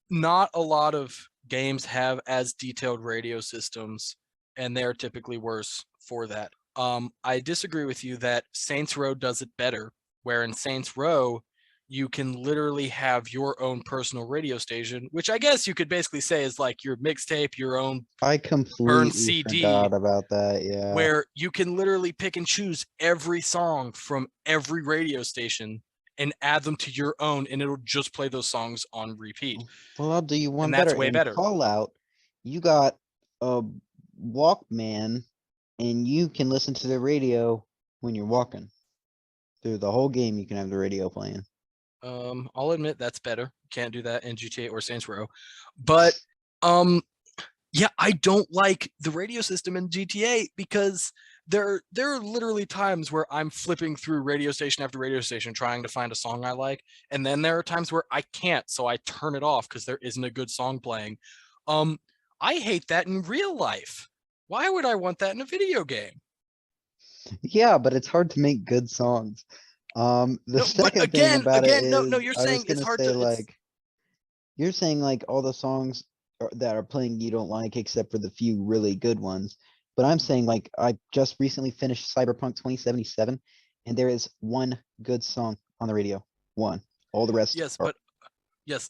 not a lot of games have as detailed radio systems, and they're typically worse for that. I disagree with you that Saints Row does it better, where in Saints Row, you can literally have your own personal radio station, which I guess you could basically say is like your mixtape, your own I burn completely CD, forgot about that, yeah. where you can literally pick and choose every song from every radio station and add them to your own, and it'll just play those songs on repeat. Well, I'll do you one And that's better. way In better. Fallout, you got a Walkman, and you can listen to the radio when you're walking. Through the whole game, you can have the radio playing. I'll admit that's better. Can't do that in GTA or Saints Row. But yeah, I don't like the radio system in GTA because there are literally times where I'm flipping through radio station after radio station trying to find a song I like, and then there are times where I can't, so I turn it off because there isn't a good song playing. I hate that in real life. Why would I want that in a video game? Yeah, but it's hard to make good songs. The No, but second thing about it no, is, you're I was saying it's gonna hard say, to. like, you're saying like all the songs that are playing you don't like, except for the few really good ones. But I'm saying like I just recently finished Cyberpunk 2077, and there is one good song on the radio. One. All the rest Yes, are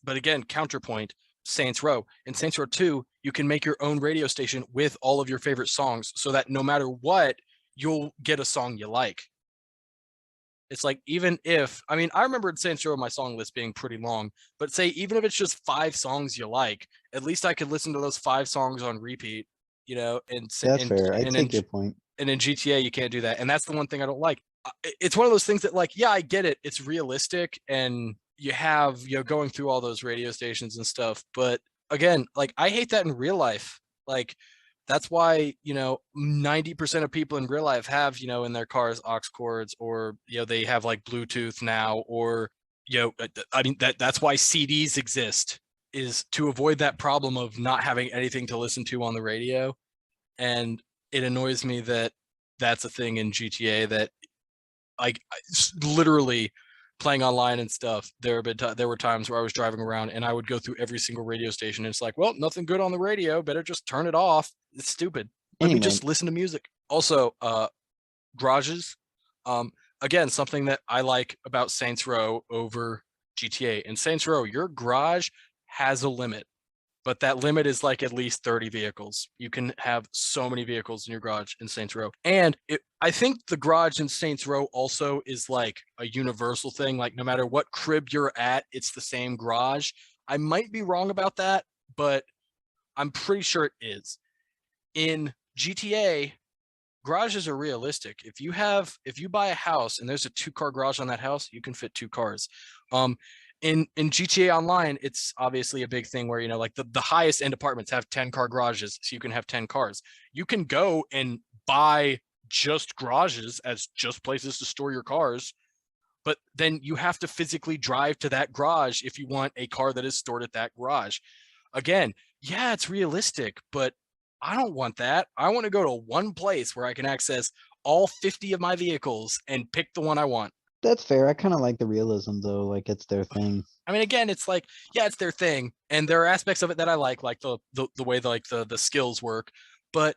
but again, counterpoint. Saints Row. In Saints Row 2, you can make your own radio station with all of your favorite songs so that no matter what, you'll get a song you like. It's like, even if, I mean, I remember in Saints Row my song list being pretty long, but say even if it's just 5 songs you like, at least I could listen to those 5 songs on repeat, and That's fair. I take your point. and in GTA you can't do that. And that's the one thing I don't like. It's one of those things that, like, yeah, I get it. It's realistic and you have, going through all those radio stations and stuff, but again, like, I hate that in real life. Like, that's why 90% of people in real life have in their cars aux cords, or they have like Bluetooth now, or I mean that's why CDs exist, is to avoid that problem of not having anything to listen to on the radio. And it annoys me that that's a thing in GTA, that like literally playing online and stuff, there were times where I was driving around and I would go through every single radio station, and it's like, well, nothing good on the radio, better just turn it off. It's stupid. Let me Anyway, just listen to music. Also, garages. Again, something that I like about Saints Row over GTA. In Saints Row, your garage has a limit, but that limit is like at least 30 vehicles. You can have so many vehicles in your garage in Saints Row. And I think the garage in Saints Row also is like a universal thing. Like, no matter what crib you're at, it's the same garage. I might be wrong about that, but I'm pretty sure it is. In GTA, garages are realistic. If you buy a house and there's a 2-car garage on that house, you can fit 2 cars. In GTA Online, it's obviously a big thing where like the highest end apartments have 10-car garages, so you can have 10 cars. You can go and buy just garages as just places to store your cars, but then you have to physically drive to that garage if you want a car that is stored at that garage. Again, yeah, it's realistic, but I don't want that. I want to go to one place where I can access all 50 of my vehicles and pick the one I want. that's fair. I kind of like the realism though, like it's their thing. I mean, again, it's like, yeah, it's their thing, and there are aspects of it that I like the way the skills work. But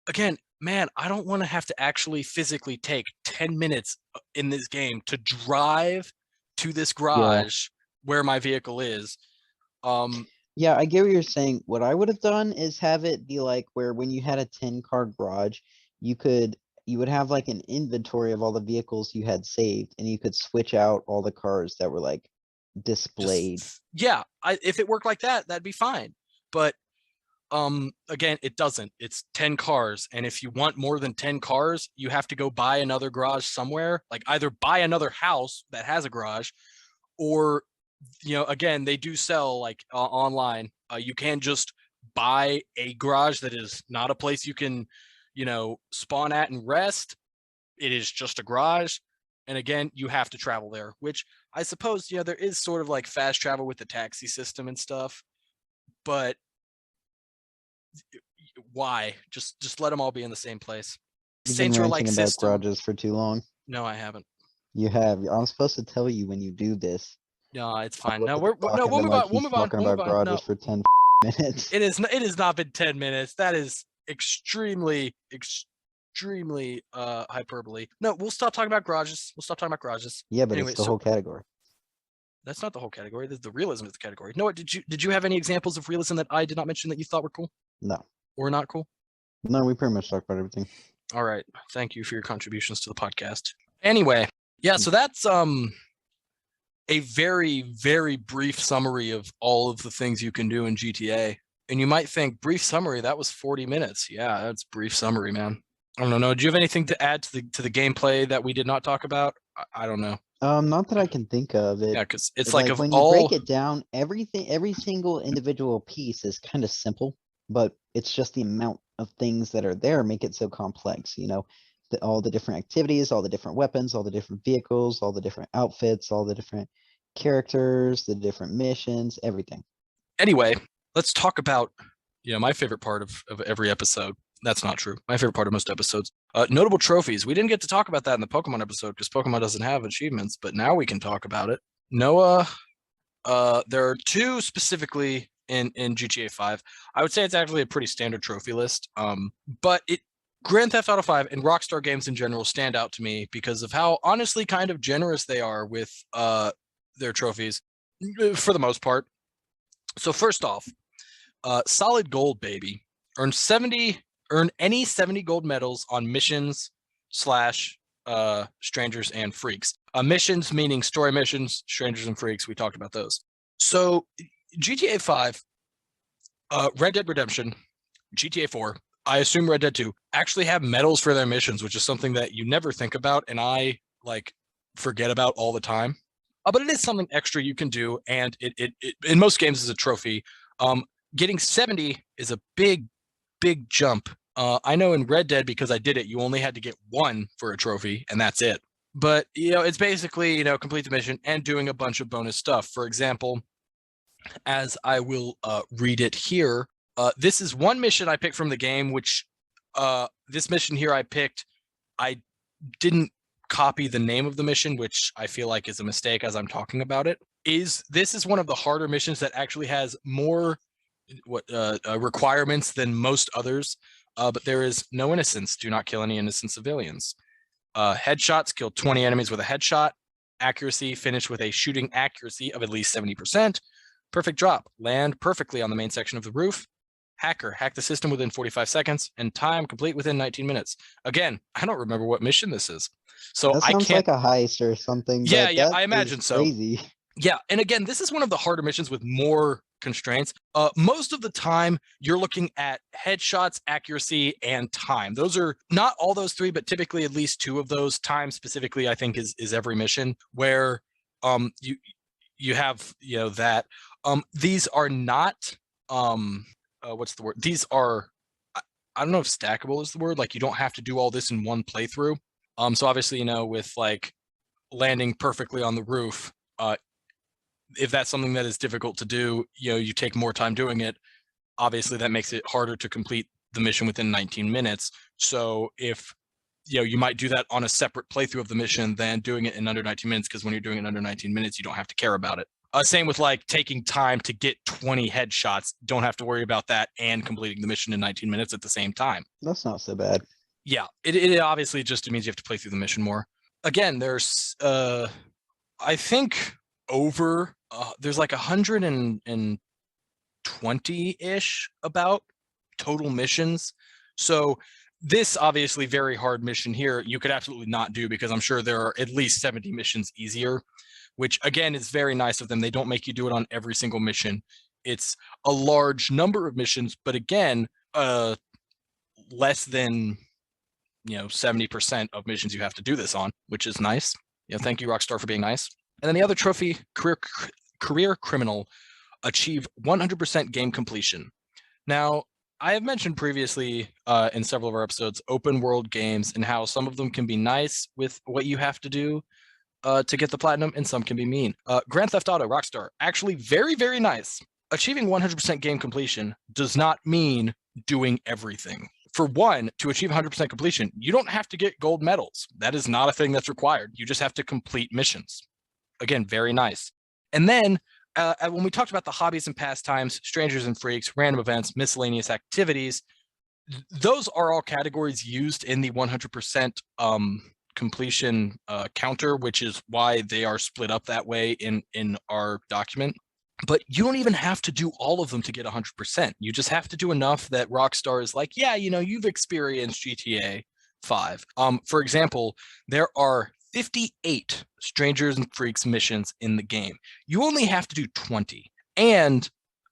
again, man, I don't want to have to actually physically take 10 minutes in this game to drive to this garage where my vehicle is. Yeah, I get what you're saying. What I would have done is have it be like where when you had a 10-car garage, you would have like an inventory of all the vehicles you had saved, and you could switch out all the cars that were like displayed. Yeah, if it worked like that, that'd be fine. But Again, it doesn't. It's 10 cars, and if you want more than 10 cars, you have to go buy another garage somewhere. Like either buy another house that has a garage, or again, they do sell like online. You can just buy a garage that is not a place you can, spawn at and rest. It is just a garage. And again, you have to travel there, which I suppose, there is sort of like fast travel with the taxi system and stuff. But why? Just let them all be in the same place. You've been Saints Row like ranting about system. garages for too long. No, I haven't. You have. I'm supposed to tell you when you do this. No, it's fine. No, We'll move on. We'll move on. talking We'll move about on. garages No, for 10 minutes. it has not been 10 minutes. That is extremely hyperbole. No, we'll stop talking about garages. Yeah, but Anyway, it's the whole category. That's not the whole category. The realism is the category. No, what did you have any examples of realism that I did not mention that you thought were cool No. or not cool? No, we pretty much talked about everything. All right. Thank you for your contributions to the podcast. Anyway, yeah, so that's a very, very brief summary of all of the things you can do in GTA. And you might think, brief summary, that was 40 minutes. Yeah, that's brief summary, man. I don't know. Do you have anything to add to the gameplay that we did not talk about? I don't know. Not that I can think of it. Yeah, because it's like of when all... you break it down, every single individual piece is kind of simple, but it's just the amount of things that are there make it so complex. All the different activities, all the different weapons, all the different vehicles, all the different outfits, all the different characters, the different missions, everything. Anyway, let's talk about my favorite part of every episode. That's not true. My favorite part of most episodes. Notable trophies. We didn't get to talk about that in the Pokemon episode because Pokemon doesn't have achievements, but now we can talk about it. Noah, there are two specifically in GTA 5. I would say it's actually a pretty standard trophy list. But Grand Theft Auto 5 and Rockstar games in general stand out to me because of how honestly kind of generous they are with their trophies for the most part. So first off, solid gold, baby. Earn any 70 gold medals on missions / strangers and freaks. Missions meaning story missions, strangers and freaks. We talked about those. So GTA 5, Red Dead Redemption, GTA 4, I assume Red Dead 2 actually have medals for their missions, which is something that you never think about and I forget about all the time. But it is something extra you can do, and it in most games is a trophy. Getting 70 is a big jump. I know in Red Dead, because I did it, you only had to get 1 for a trophy, and that's it. But, it's basically, complete the mission and doing a bunch of bonus stuff. For example, as I will read it here, this is one mission I picked from the game, which this mission here I picked, I didn't copy the name of the mission, which I feel like is a mistake as I'm talking about it. This is one of the harder missions that actually has more requirements than most others, but there is no innocence. Do not kill any innocent civilians. Headshots, kill 20 enemies with a headshot. Accuracy, finish with a shooting accuracy of at least 70%. Perfect drop, land perfectly on the main section of the roof. Hacker, hack the system within 45 seconds, and time complete within 19 minutes. Again, I don't remember what mission this is. So that I sounds can't... like a heist or something. Yeah, but yeah, that I imagine is so. Crazy. Yeah, and again, this is one of the harder missions with more constraints. Most of the time, you're looking at headshots, accuracy, and time. Those are not all those 3, but typically at least 2 of those. Time specifically, I think, is every mission where you have that. These are not what's the word? These are, I don't know if stackable is the word. Like you don't have to do all this in one playthrough. So obviously, with landing perfectly on the roof, if that's something that is difficult to do, you take more time doing it. Obviously, that makes it harder to complete the mission within 19 minutes. So if you might do that on a separate playthrough of the mission than doing it in under 19 minutes, because when you're doing it in under 19 minutes, you don't have to care about it. Same with taking time to get 20 headshots. Don't have to worry about that and completing the mission in 19 minutes at the same time. That's not so bad. Yeah, it obviously just means you have to play through the mission more. Again, there's I think there's 120-ish about total missions. So this obviously very hard mission here you could absolutely not do, because I'm sure there are at least 70 missions easier, which again is very nice of them. They don't make you do it on every single mission. it's a large number of missions, but again, less than 70% of missions you have to do this on, which is nice. Thank you, Rockstar, for being nice. And then the other trophy, career criminal, achieve 100% game completion. Now, I have mentioned previously in several of our episodes open world games and how some of them can be nice with what you have to do to get the platinum, and some can be mean. Grand Theft Auto, Rockstar, actually very, very nice. Achieving 100% game completion does not mean doing everything. For one, to achieve 100% completion, you don't have to get gold medals. That is not a thing that's required. You just have to complete missions. Again, very nice. And then when we talked about the hobbies and pastimes, strangers and freaks, random events, miscellaneous activities, those are all categories used in the 100% completion counter, which is why they are split up that way in our document. But you don't even have to do all of them to get 100%. You just have to do enough that Rockstar is like, yeah, you've experienced GTA 5. For example, there are 58 Strangers and Freaks missions in the game. You only have to do 20. And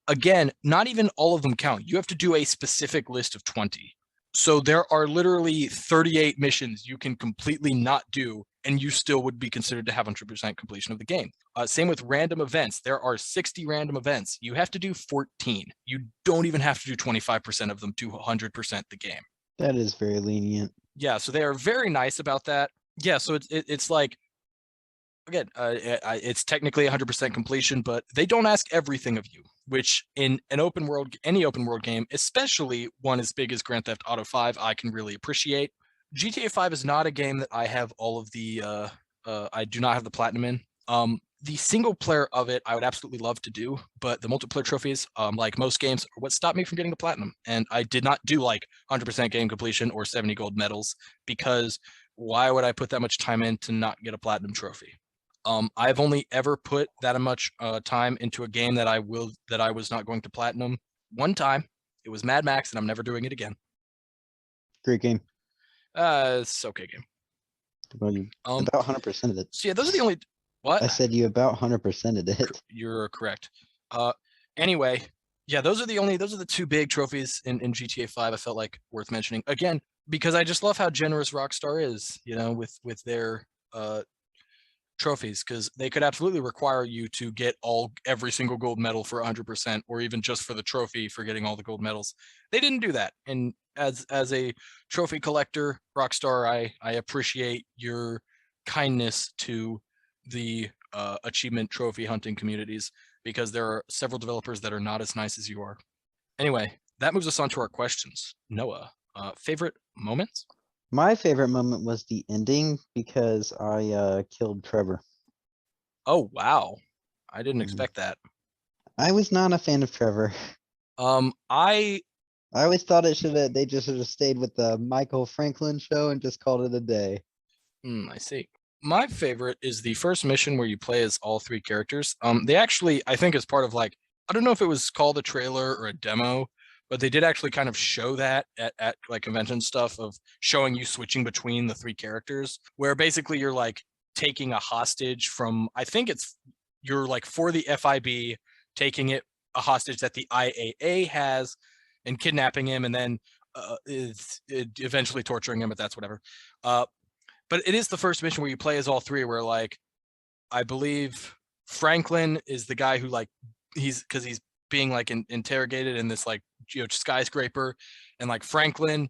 again, not even all of them count. You have to do a specific list of 20. So there are literally 38 missions you can completely not do, and you still would be considered to have 100% completion of the game. Same with random events. There are 60 random events. You have to do 14. You don't even have to do 25% of them to 100% the game. That is very lenient. Yeah, so they are very nice about that. Yeah, so it's like, again, it's technically 100% completion, but they don't ask everything of you, which in any open world game, especially one as big as Grand Theft Auto 5, I can really appreciate. GTA 5 is not a game that I have all of the, I do not have the platinum in. The single player of it, I would absolutely love to do, but the multiplayer trophies, like most games, are what stopped me from getting the platinum. And I did not do like 100% game completion or 70 gold medals, because why would I put that much time in to not get a platinum trophy? I've only ever put that much time into a game that I was not going to platinum one time. It was Mad Max, and I'm never doing it again. Great game. It's okay game. Well, you about 100% of it. So yeah, those are the only. What? I said you about 100% of it. You're correct. Anyway, yeah, those are the two big trophies in GTA 5 I felt like worth mentioning. Again, because I just love how generous Rockstar is, with their trophies, because they could absolutely require you to get every single gold medal for 100%, or even just for the trophy for getting all the gold medals. They didn't do that. And as a trophy collector, Rockstar, I appreciate your kindness to the achievement trophy hunting communities, because there are several developers that are not as nice as you are. Anyway, that moves us on to our questions. Noah, favorite moments? My favorite moment was the ending because I killed Trevor. Oh, wow. I didn't Mhm. expect that. I was not a fan of Trevor. I always thought they just should have stayed with the Michael Franklin show and just called it a day. I see. My favorite is the first mission where you play as all three characters. They actually, I think, as part of I don't know if it was called a trailer or a demo, but they did actually kind of show that at like convention stuff, of showing you switching between the three characters, where basically you're like taking a hostage from, I think you're like for the FIB, taking a hostage that the IAA has and kidnapping him, and then eventually torturing him, but that's whatever. But it is the first mission where you play as all three, where I believe Franklin is the guy who he's being interrogated in this skyscraper, and Franklin,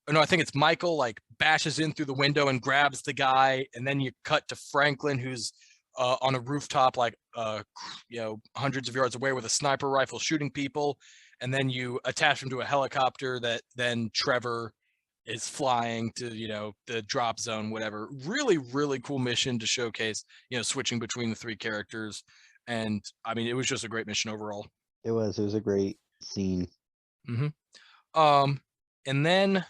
or no, I think it's Michael bashes in through the window and grabs the guy, and then you cut to Franklin, who's on a rooftop hundreds of yards away with a sniper rifle shooting people, and then you attach him to a helicopter that then Trevor is flying to the drop zone, whatever. Really, really cool mission to showcase switching between the three characters, and I mean, it was just a great mission overall. It was a great scene. And then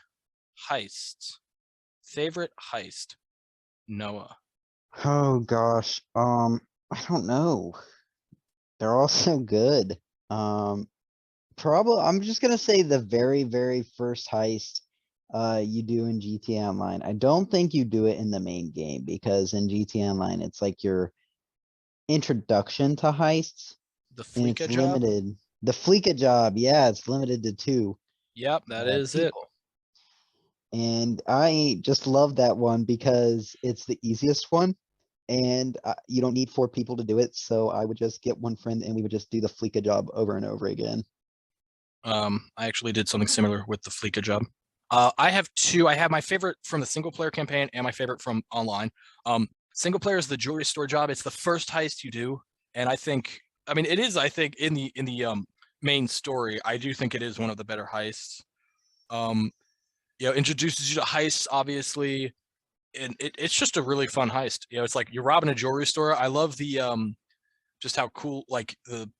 heist. Favorite heist, Noah? Oh gosh, I don't know. They're all so good. Probably I'm just gonna say the very, very first heist you do in GTA Online. I don't think you do it in the main game, because in GTA Online it's like your introduction to heists. The and Fleeka it's job. limited. The Fleeka job, yeah, it's limited to 2 Yep, that is it. people. And I just love that one because it's the easiest one. And you don't need 4 people to do it. So I would just get one friend and we would just do the Fleeka job over and over again. I actually did something similar with the Fleeka job. I have 2. I have my favorite from the single player campaign and my favorite from online. Single player is the jewelry store job. It's the first heist you do, and I think it is. I think in the main story, I do think it is one of the better heists. Introduces you to heists, obviously, and it's just a really fun heist. It's like you're robbing a jewelry store. I love the just how cool, like the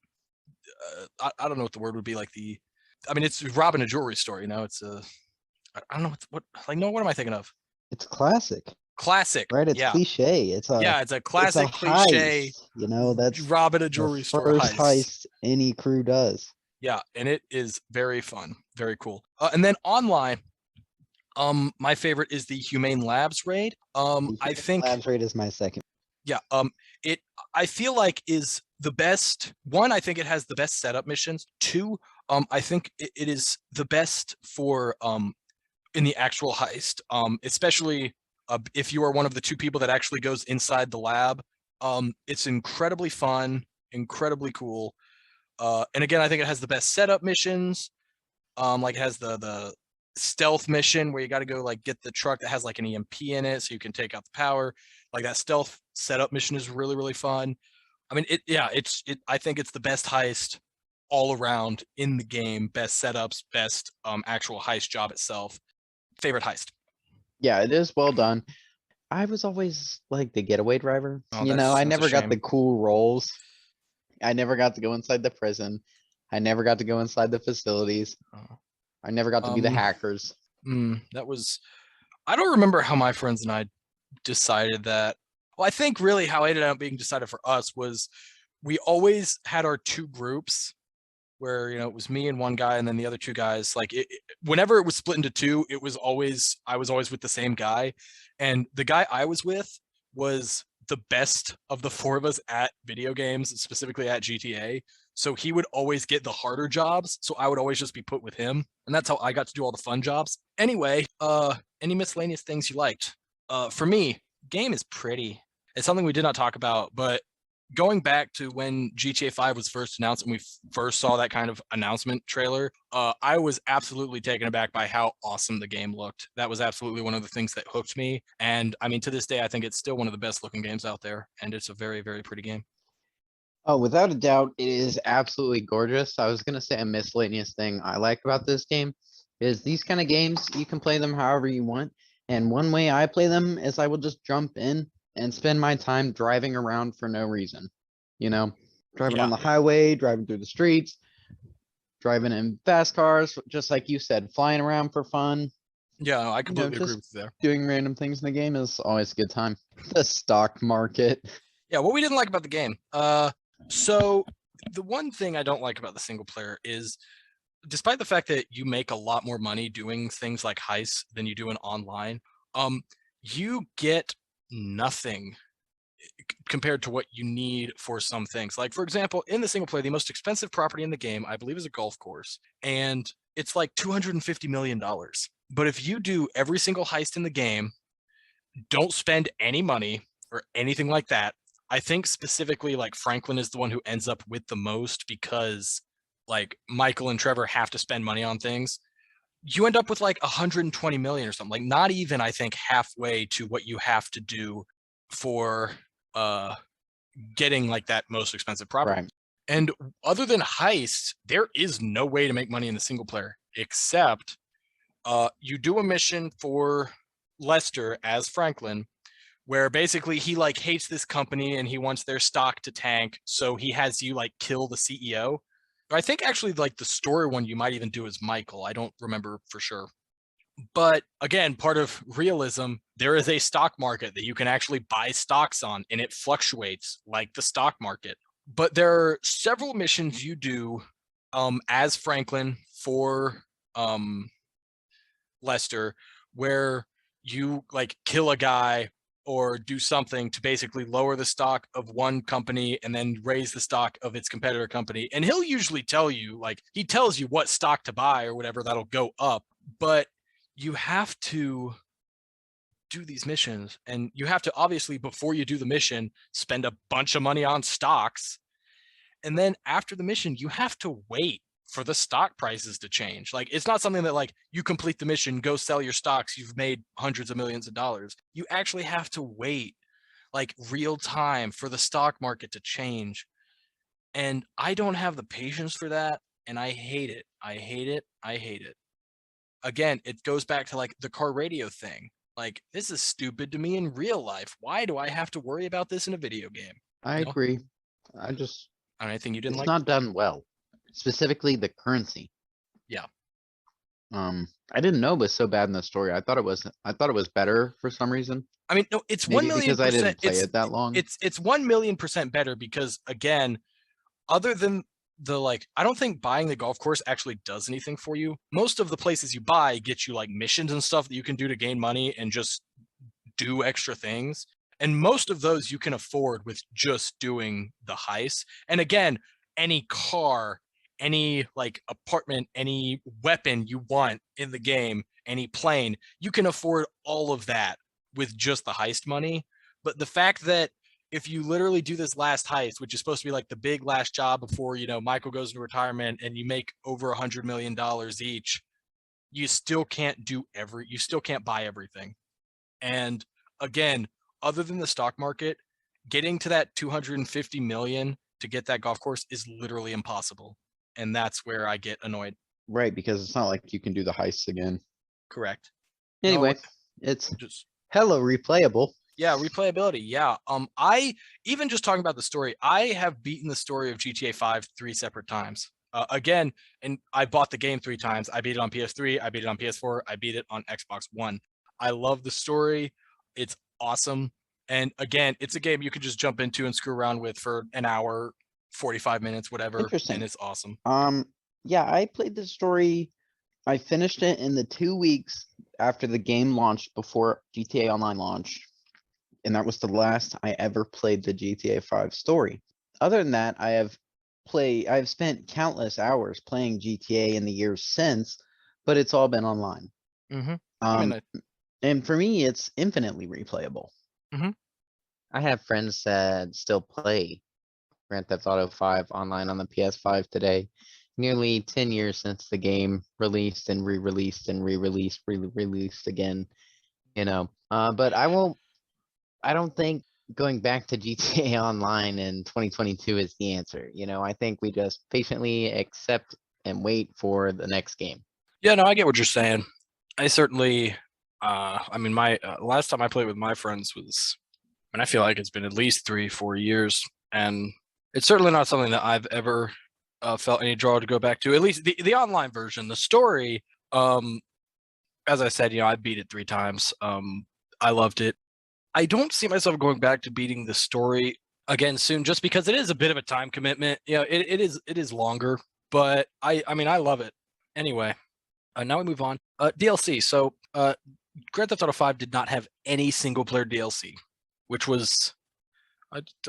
I don't know what the word would be, like it's robbing a jewelry store. It's I don't know what am I thinking of? It's classic, Classic, right? It's yeah, cliche. It's a yeah. It's a classic cliche. heist. That's Robbing a the jewelry store first heist. heist any crew does. Yeah, and it is very fun, very cool. And then online, my favorite is the Humane Labs raid. The I Human think Labs raid is my second. yeah, it I feel like is the best one. I think it has the best setup missions. 2, I think it is the best for in the actual heist, especially if you are one of the 2 people that actually goes inside the lab. It's incredibly fun, incredibly cool. And again, I think it has the best setup missions. Like it has the stealth mission where you got to go like get the truck that has like an EMP in it so you can take out the power. Like that stealth setup mission is really, really fun. I think it's the best heist all around in the game. Best setups, best actual heist job itself. Favorite heist. Yeah, it is well done. I was always like the getaway driver. Oh, I that's a never got the shame. cool roles. I never got to go inside the prison. I never got to go inside the facilities. Oh. I never got to be the hackers. That was. I don't remember how my friends and I decided that. Well, I think really how it ended up being decided for us was we always had our 2 groups where it was me and one guy and then the other 2 guys. Like whenever it was split into 2, I was always with the same guy, and the guy I was with was the best of the 4 of us at video games, specifically at GTA. So he would always get the harder jobs, so I would always just be put with him, and that's how I got to do all the fun jobs. Anyway, any miscellaneous things you liked? For me, game is pretty. It's something we did not talk about, but going back to when GTA 5 was first announced and we first saw that kind of announcement trailer, I was absolutely taken aback by how awesome the game looked. That was absolutely one of the things that hooked me. And to this day, I think it's still one of the best looking games out there. And it's a very, very pretty game. Oh, without a doubt, it is absolutely gorgeous. I was gonna say a miscellaneous thing I like about this game is these kind of games, you can play them however you want. And one way I play them is I will just jump in and spend my time driving around for no reason. Driving on Yeah. the highway, driving through the streets, driving in fast cars, just like you said, flying around for fun. Yeah, I completely agree Just with you there. doing random things in the game is always a good time. The stock market. Yeah, what we didn't like about the game. So the one thing I don't like about the single player is despite the fact that you make a lot more money doing things like heists than you do in online, you get nothing compared to what you need for some things. Like, for example, in the single player, the most expensive property in the game, I believe, is a golf course, and it's like $250 million. But if you do every single heist in the game, don't spend any money or anything like that, I think specifically like Franklin is the one who ends up with the most because like Michael and Trevor have to spend money on things. You end up with like 120 million or something, like not even, I think, halfway to what you have to do for getting like that most expensive property. Right. And other than heists, there is no way to make money in the single player except you do a mission for Lester as Franklin where basically he like hates this company and he wants their stock to tank, so he has you like kill the CEO. I think actually like the story one you might even do as Michael. I don't remember for sure. But again, part of realism, there is a stock market that you can actually buy stocks on, and it fluctuates like the stock market. But there are several missions you do as Franklin for Lester where you like kill a guy or do something to basically lower the stock of one company and then raise the stock of its competitor company. And he'll usually tell you, like, he tells you what stock to buy or whatever that'll go up, but you have to do these missions, and you have to, obviously, before you do the mission, spend a bunch of money on stocks. And then after the mission, you have to wait for the stock prices to change. Like, it's not something that, like, you complete the mission, go sell your stocks, you've made hundreds of millions of dollars. You actually have to wait, like, real time for the stock market to change. And I don't have the patience for that, and I hate it. I hate it. I hate it. Again, it goes back to, like, the car radio thing. Like, this is stupid to me in real life. Why do I have to worry about this in a video game? I No? agree. I just, Anything you didn't it's like? not done well, specifically the currency. Yeah. I didn't know it was so bad in the story. I thought it was better for some reason. I mean, no, it's Maybe 1 million because I percent. didn't play it that long. It's 1 million% better because, again, other than the, like, I don't think buying the golf course actually does anything for you. Most of the places you buy get you, like, missions and stuff that you can do to gain money and just do extra things. And most of those you can afford with just doing the heist. And again, any car, any, like, apartment, any weapon you want in the game, any plane, you can afford all of that with just the heist money. But the fact that if you literally do this last heist, which is supposed to be like the big last job before, Michael goes into retirement, and you make over $100 million each, you still can't you still can't buy everything. And again, other than the stock market, getting to that 250 million to get that golf course is literally impossible. And that's where I get annoyed. Right, because it's not like you can do the heists again. Correct. Anyway, No, it's just hella replayable. yeah, replayability. Yeah. I even just talking about the story, I have beaten the story of GTA 5 3 separate times. Again, and I bought the game 3 times. I beat it on PS3, I beat it on PS4, I beat it on Xbox One. I love the story. It's awesome. And again, it's a game you can just jump into and screw around with for an hour, 45 minutes, whatever, Interesting. and it's awesome. Yeah, I played the story. I finished it in the 2 weeks after the game launched before GTA Online launched. And that was the last I ever played the GTA 5 story. Other than that, I've spent countless hours playing GTA in the years since, but it's all been online. And for me, it's infinitely replayable. I have friends that still play Grand Theft Auto 5 online on the PS5 today. Nearly 10 years since the game released and re-released and re-released, re-released again, but I don't think going back to GTA Online in 2022 is the answer. I think we just patiently accept and wait for the next game. Yeah, no, I get what you're saying. I certainly, I mean, my last time I played with my friends was, and I feel like it's been at least 3-4 years, and it's certainly not something that I've ever felt any draw to go back to. At least the online version. The story, as I said, I beat it 3 times. I loved it. I don't see myself going back to beating the story again soon, just because it is a bit of a time commitment. It is longer, but I mean, I love it. Anyway, now we move on. DLC. So, Grand Theft Auto 5 did not have any single player DLC, which was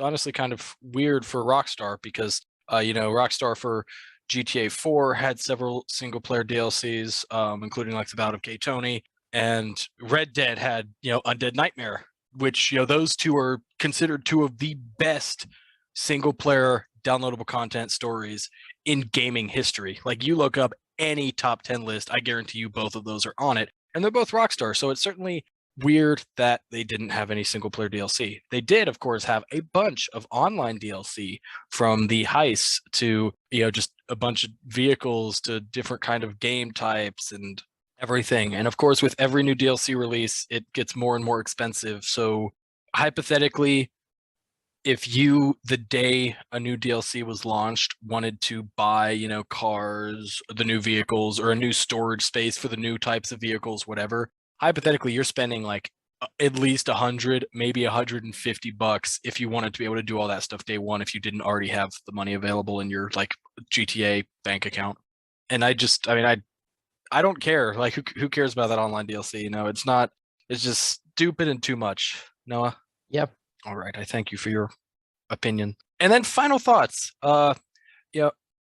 honestly kind of weird for Rockstar because, Rockstar for GTA 4 had several single player DLCs, including like the Bout of Gay Tony, and Red Dead had, Undead Nightmare, which, those two are considered 2 of the best single player downloadable content stories in gaming history. Like, you look up any top 10 list, I guarantee you both of those are on it, and they're both Rockstar. So it's certainly weird that they didn't have any single player DLC. They did, of course, have a bunch of online DLC, from the heists to, just a bunch of vehicles to different kind of game types and everything. And of course, with every new DLC release, it gets more and more expensive. So hypothetically, if you, the day a new DLC was launched, wanted to buy, cars, the new vehicles, or a new storage space for the new types of vehicles, whatever, hypothetically, you're spending like at least 100, maybe $150 if you wanted to be able to do all that stuff day one, if you didn't already have the money available in your, like, GTA bank account. And I don't care. Like, who cares about that online DLC? It's just stupid and too much. Noah? Yep. All right, I thank you for your opinion. And then final thoughts.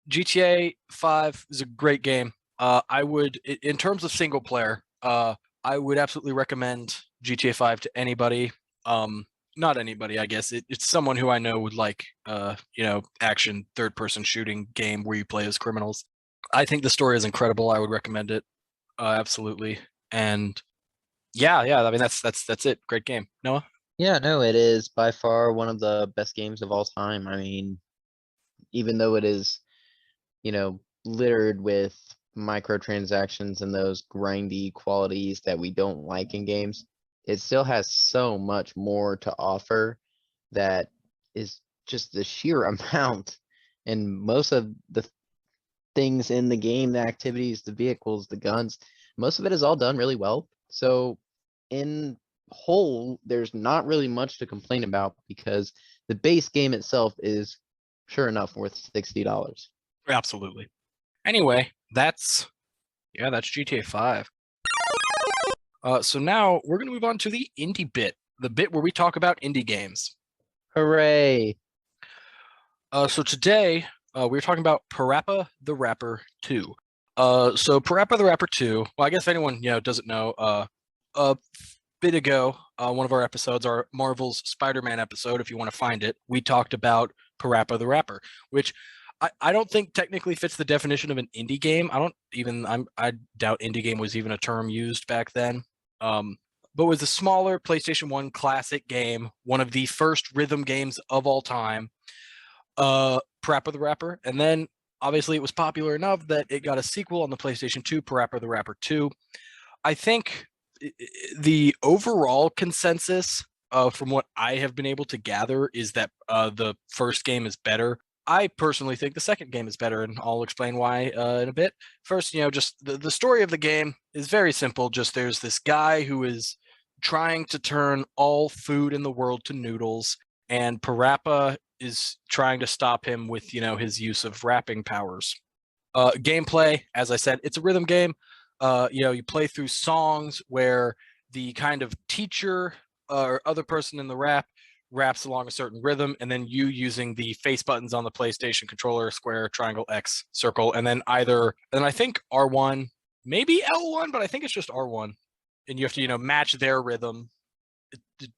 GTA 5 is a great game. I would, in terms of single player, I would absolutely recommend GTA 5 to anybody. Not anybody, I guess. It's someone who I know would like, action third-person shooting game where you play as criminals. I think the story is incredible. I would recommend it, absolutely. And yeah. I mean, that's it. Great game. Noah? Yeah, no, it is by far one of the best games of all time. I mean, even though it is, littered with microtransactions and those grindy qualities that we don't like in games, it still has so much more to offer that is just the sheer amount. And most of the things in the game, the activities, the vehicles, the guns, most of it is all done really well. So in whole, there's not really much to complain about because the base game itself is sure enough worth $60. Absolutely. Anyway, that's GTA 5. So now we're going to move on to the indie bit, the bit where we talk about indie games. Hooray. So today we're talking about Parappa the Rapper 2. So Parappa the Rapper 2, well, I guess if anyone doesn't know, a bit ago, one of our episodes, our Marvel's Spider-Man episode, if you want to find it, we talked about Parappa the Rapper, which I don't think technically fits the definition of an indie game. I doubt indie game was even a term used back then. But was a smaller PlayStation 1 classic game, one of the first rhythm games of all time, Parappa the Rapper. And then obviously it was popular enough that it got a sequel on the PlayStation 2, Parappa the Rapper 2. I think the overall consensus, from what I have been able to gather, is that the first game is better. I personally think the second game is better, and I'll explain why in a bit. First, just the story of the game is very simple. Just there's this guy who is trying to turn all food in the world to noodles, and Parappa is trying to stop him with, his use of rapping powers. Gameplay, as I said, it's a rhythm game. You play through songs where the kind of teacher or other person in the raps along a certain rhythm, and then you using the face buttons on the PlayStation controller, square, triangle, X, circle, and then I think R1, maybe L1, but I think it's just R1. And you have to, match their rhythm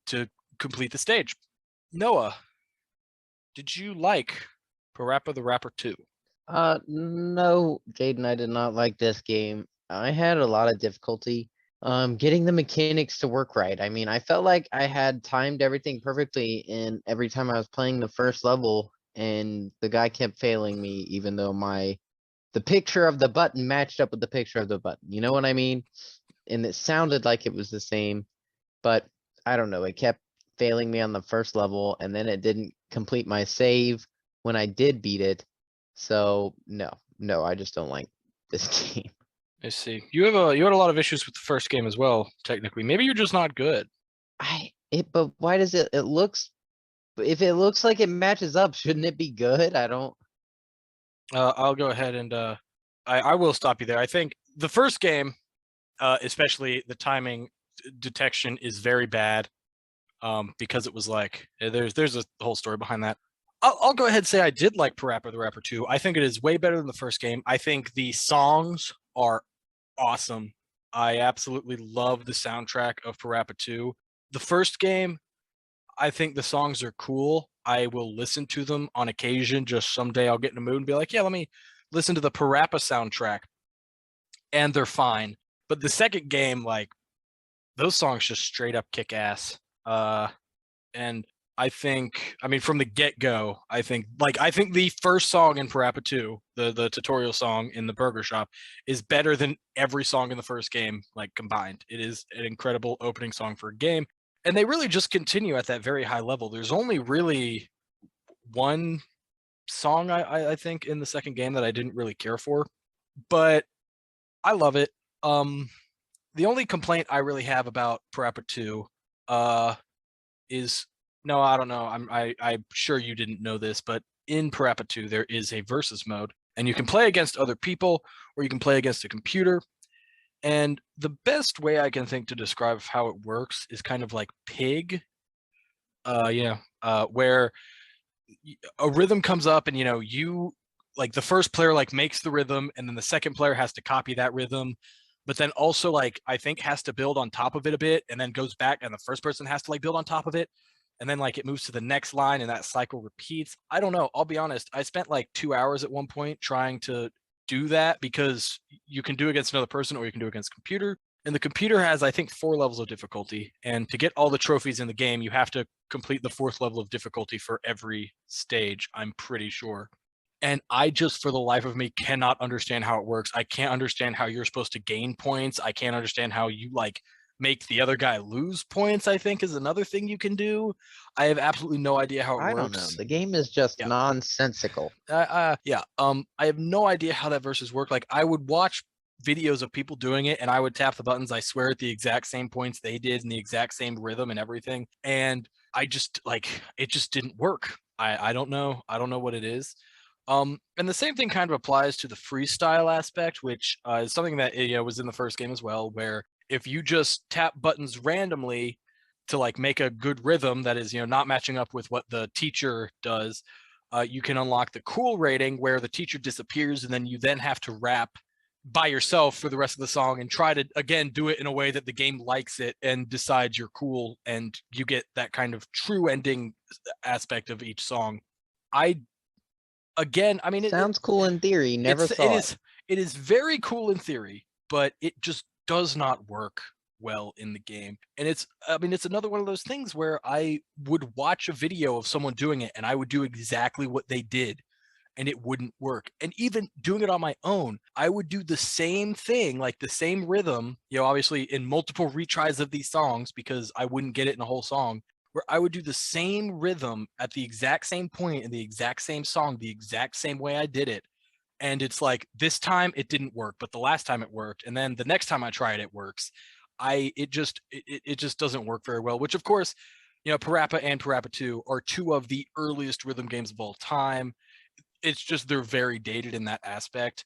to complete the stage. Noah, did you like Parappa the Rapper 2? No, Jaden, I did not like this game. I had a lot of difficulty getting the mechanics to work right. I mean, I felt like I had timed everything perfectly, and every time I was playing the first level, and the guy kept failing me, even though the picture of the button matched up with the picture of the button. You know what I mean? And it sounded like it was the same, but I don't know. It kept failing me on the first level, and then it didn't complete my save when I did beat it. So no, I just don't like this game. I see. You had a lot of issues with the first game as well, technically. Maybe you're just not good. But why does it looks, if it looks like it matches up, shouldn't it be good? I don't. I'll go ahead and I will stop you there. I think the first game, especially the timing detection, is very bad. Because it was like there's a whole story behind that. I'll go ahead and say I did like Parappa the Rapper 2. I think it is way better than the first game. I think the songs are awesome. I absolutely love the soundtrack of Parappa 2. The first game, I think the songs are cool. I will listen to them on occasion. Just someday I'll get in a mood and be like, yeah, let me listen to the Parappa soundtrack. And they're fine. But the second game, like, those songs just straight up kick ass. And I think, from the get-go, I think the first song in Parappa 2, the tutorial song in the burger shop, is better than every song in the first game, like, combined. It is an incredible opening song for a game, and they really just continue at that very high level. There's only really one song, I think, in the second game that I didn't really care for, but I love it. The only complaint I really have about Parappa 2, is no, I don't know. I'm sure you didn't know this, but in Parappa 2 there is a versus mode, and you can play against other people, or you can play against a computer. And the best way I can think to describe how it works is kind of like Pig where a rhythm comes up and you like the first player like makes the rhythm and then the second player has to copy that rhythm, but then also like I think has to build on top of it a bit and then goes back and the first person has to like build on top of it and then like it moves to the next line and that cycle repeats. I don't know, I'll be honest, I spent like 2 hours at one point trying to do that because you can do against another person or you can do against computer. And the computer has, I think, 4 levels of difficulty. And to get all the trophies in the game, you have to complete the 4th level of difficulty for every stage, I'm pretty sure. And I just, for the life of me, cannot understand how it works. I can't understand how you're supposed to gain points. I can't understand how you, like, make the other guy lose points, I think, is another thing you can do. I have absolutely no idea how it I works. don't know. The game is just Yeah. nonsensical. I have no idea how that versus work. Like, I would watch videos of people doing it and I would tap the buttons, I swear, at the exact same points they did and the exact same rhythm and everything. And I just like it just didn't work. I don't know. I don't know what it is. And the same thing kind of applies to the freestyle aspect, which is something that was in the first game as well, where if you just tap buttons randomly to like make a good rhythm that is not matching up with what the teacher does, you can unlock the cool rating where the teacher disappears and then you then have to rap by yourself for the rest of the song and try to again do it in a way that the game likes it and decides you're cool and you get that kind of true ending aspect of each song. I mean Sounds cool in theory. Never saw it. it is very cool in theory, but it just does not work well in the game. And it's another one of those things where I would watch a video of someone doing it and I would do exactly what they did and it wouldn't work. And even doing it on my own, I would do the same thing, like the same rhythm, obviously in multiple retries of these songs because I wouldn't get it in a whole song, where I would do the same rhythm at the exact same point in the exact same song, the exact same way I did it. And it's like this time it didn't work, but the last time it worked. And then the next time I try it, it works. It just doesn't work very well, which of course, Parappa and Parappa 2 are 2 of the earliest rhythm games of all time. It's just they're very dated in that aspect.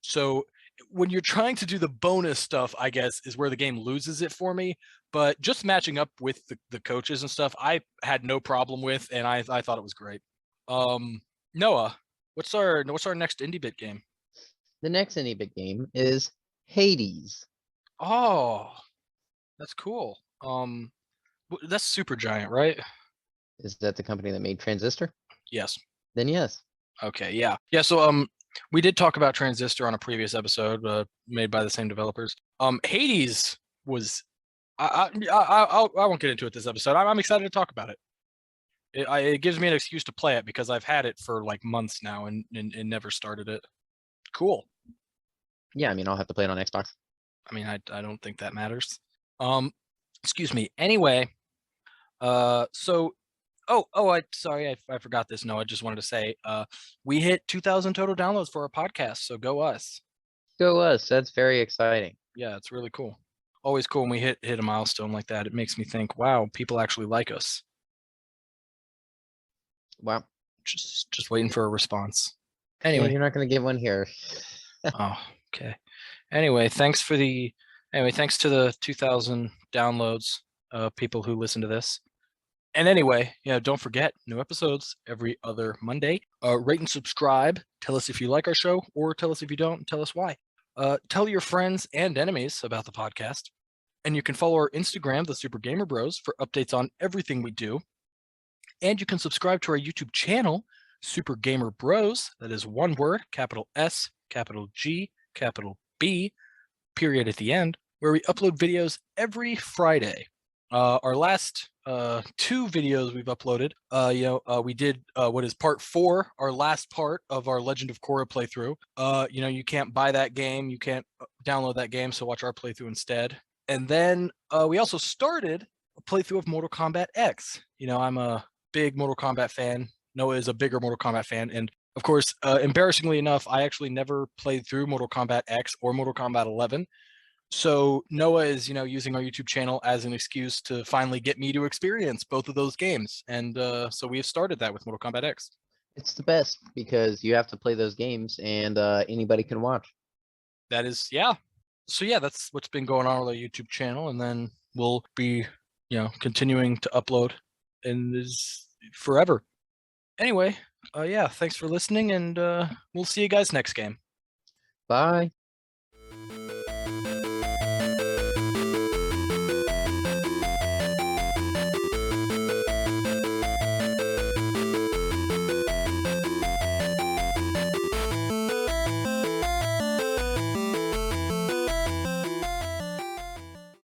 So when you're trying to do the bonus stuff, I guess, is where the game loses it for me. But just matching up with the coaches and stuff, I had no problem with, and I thought it was great. Noah, what's our next indie bit game? The next indie bit game is Hades. Oh, that's cool. That's Supergiant, right? Is that the company that made Transistor? Yes. Then yes. Okay, yeah. So we did talk about Transistor on a previous episode, made by the same developers. Hades was I won't get into it this episode. I'm excited to talk about it. It gives me an excuse to play it because I've had it for like months now and never started it. Cool. Yeah, I mean, I'll have to play it on Xbox. I mean, I don't think that matters. Excuse me. Anyway, so sorry, I forgot this. No, I just wanted to say, we hit 2,000 total downloads for our podcast. So go us. Go us. That's very exciting. Yeah, it's really cool. Always cool when we hit a milestone like that. It makes me think, wow, people actually like us. Wow. Just waiting for a response. Yeah, Anyway, you're not going to get one here. oh, okay. Anyway, thanks to the 2,000 downloads, people who listen to this. And anyway, don't forget, new episodes every other Monday. Rate and subscribe. Tell us if you like our show, or tell us if you don't, and tell us why. Tell your friends and enemies about the podcast. And you can follow our Instagram, the Super Gamer Bros, for updates on everything we do. And you can subscribe to our YouTube channel, Super Gamer Bros. That is one word, capital S, capital G, capital B, period at the end, where we upload videos every Friday. Our last 2 videos we've uploaded, we did what is part 4, our last part of our Legend of Korra playthrough. You can't buy that game, you can't download that game, so watch our playthrough instead. And then we also started a playthrough of Mortal Kombat X. I'm a big Mortal Kombat fan. Noah is a bigger Mortal Kombat fan, and of course, embarrassingly enough, I actually never played through Mortal Kombat X or Mortal Kombat 11. So Noah is, using our YouTube channel as an excuse to finally get me to experience both of those games. And so we have started that with Mortal Kombat X. It's the best because you have to play those games and anybody can watch. That is, yeah. So yeah, that's what's been going on with our YouTube channel. And then we'll be, continuing to upload and is forever. Anyway, yeah, thanks for listening, and we'll see you guys next game. Bye.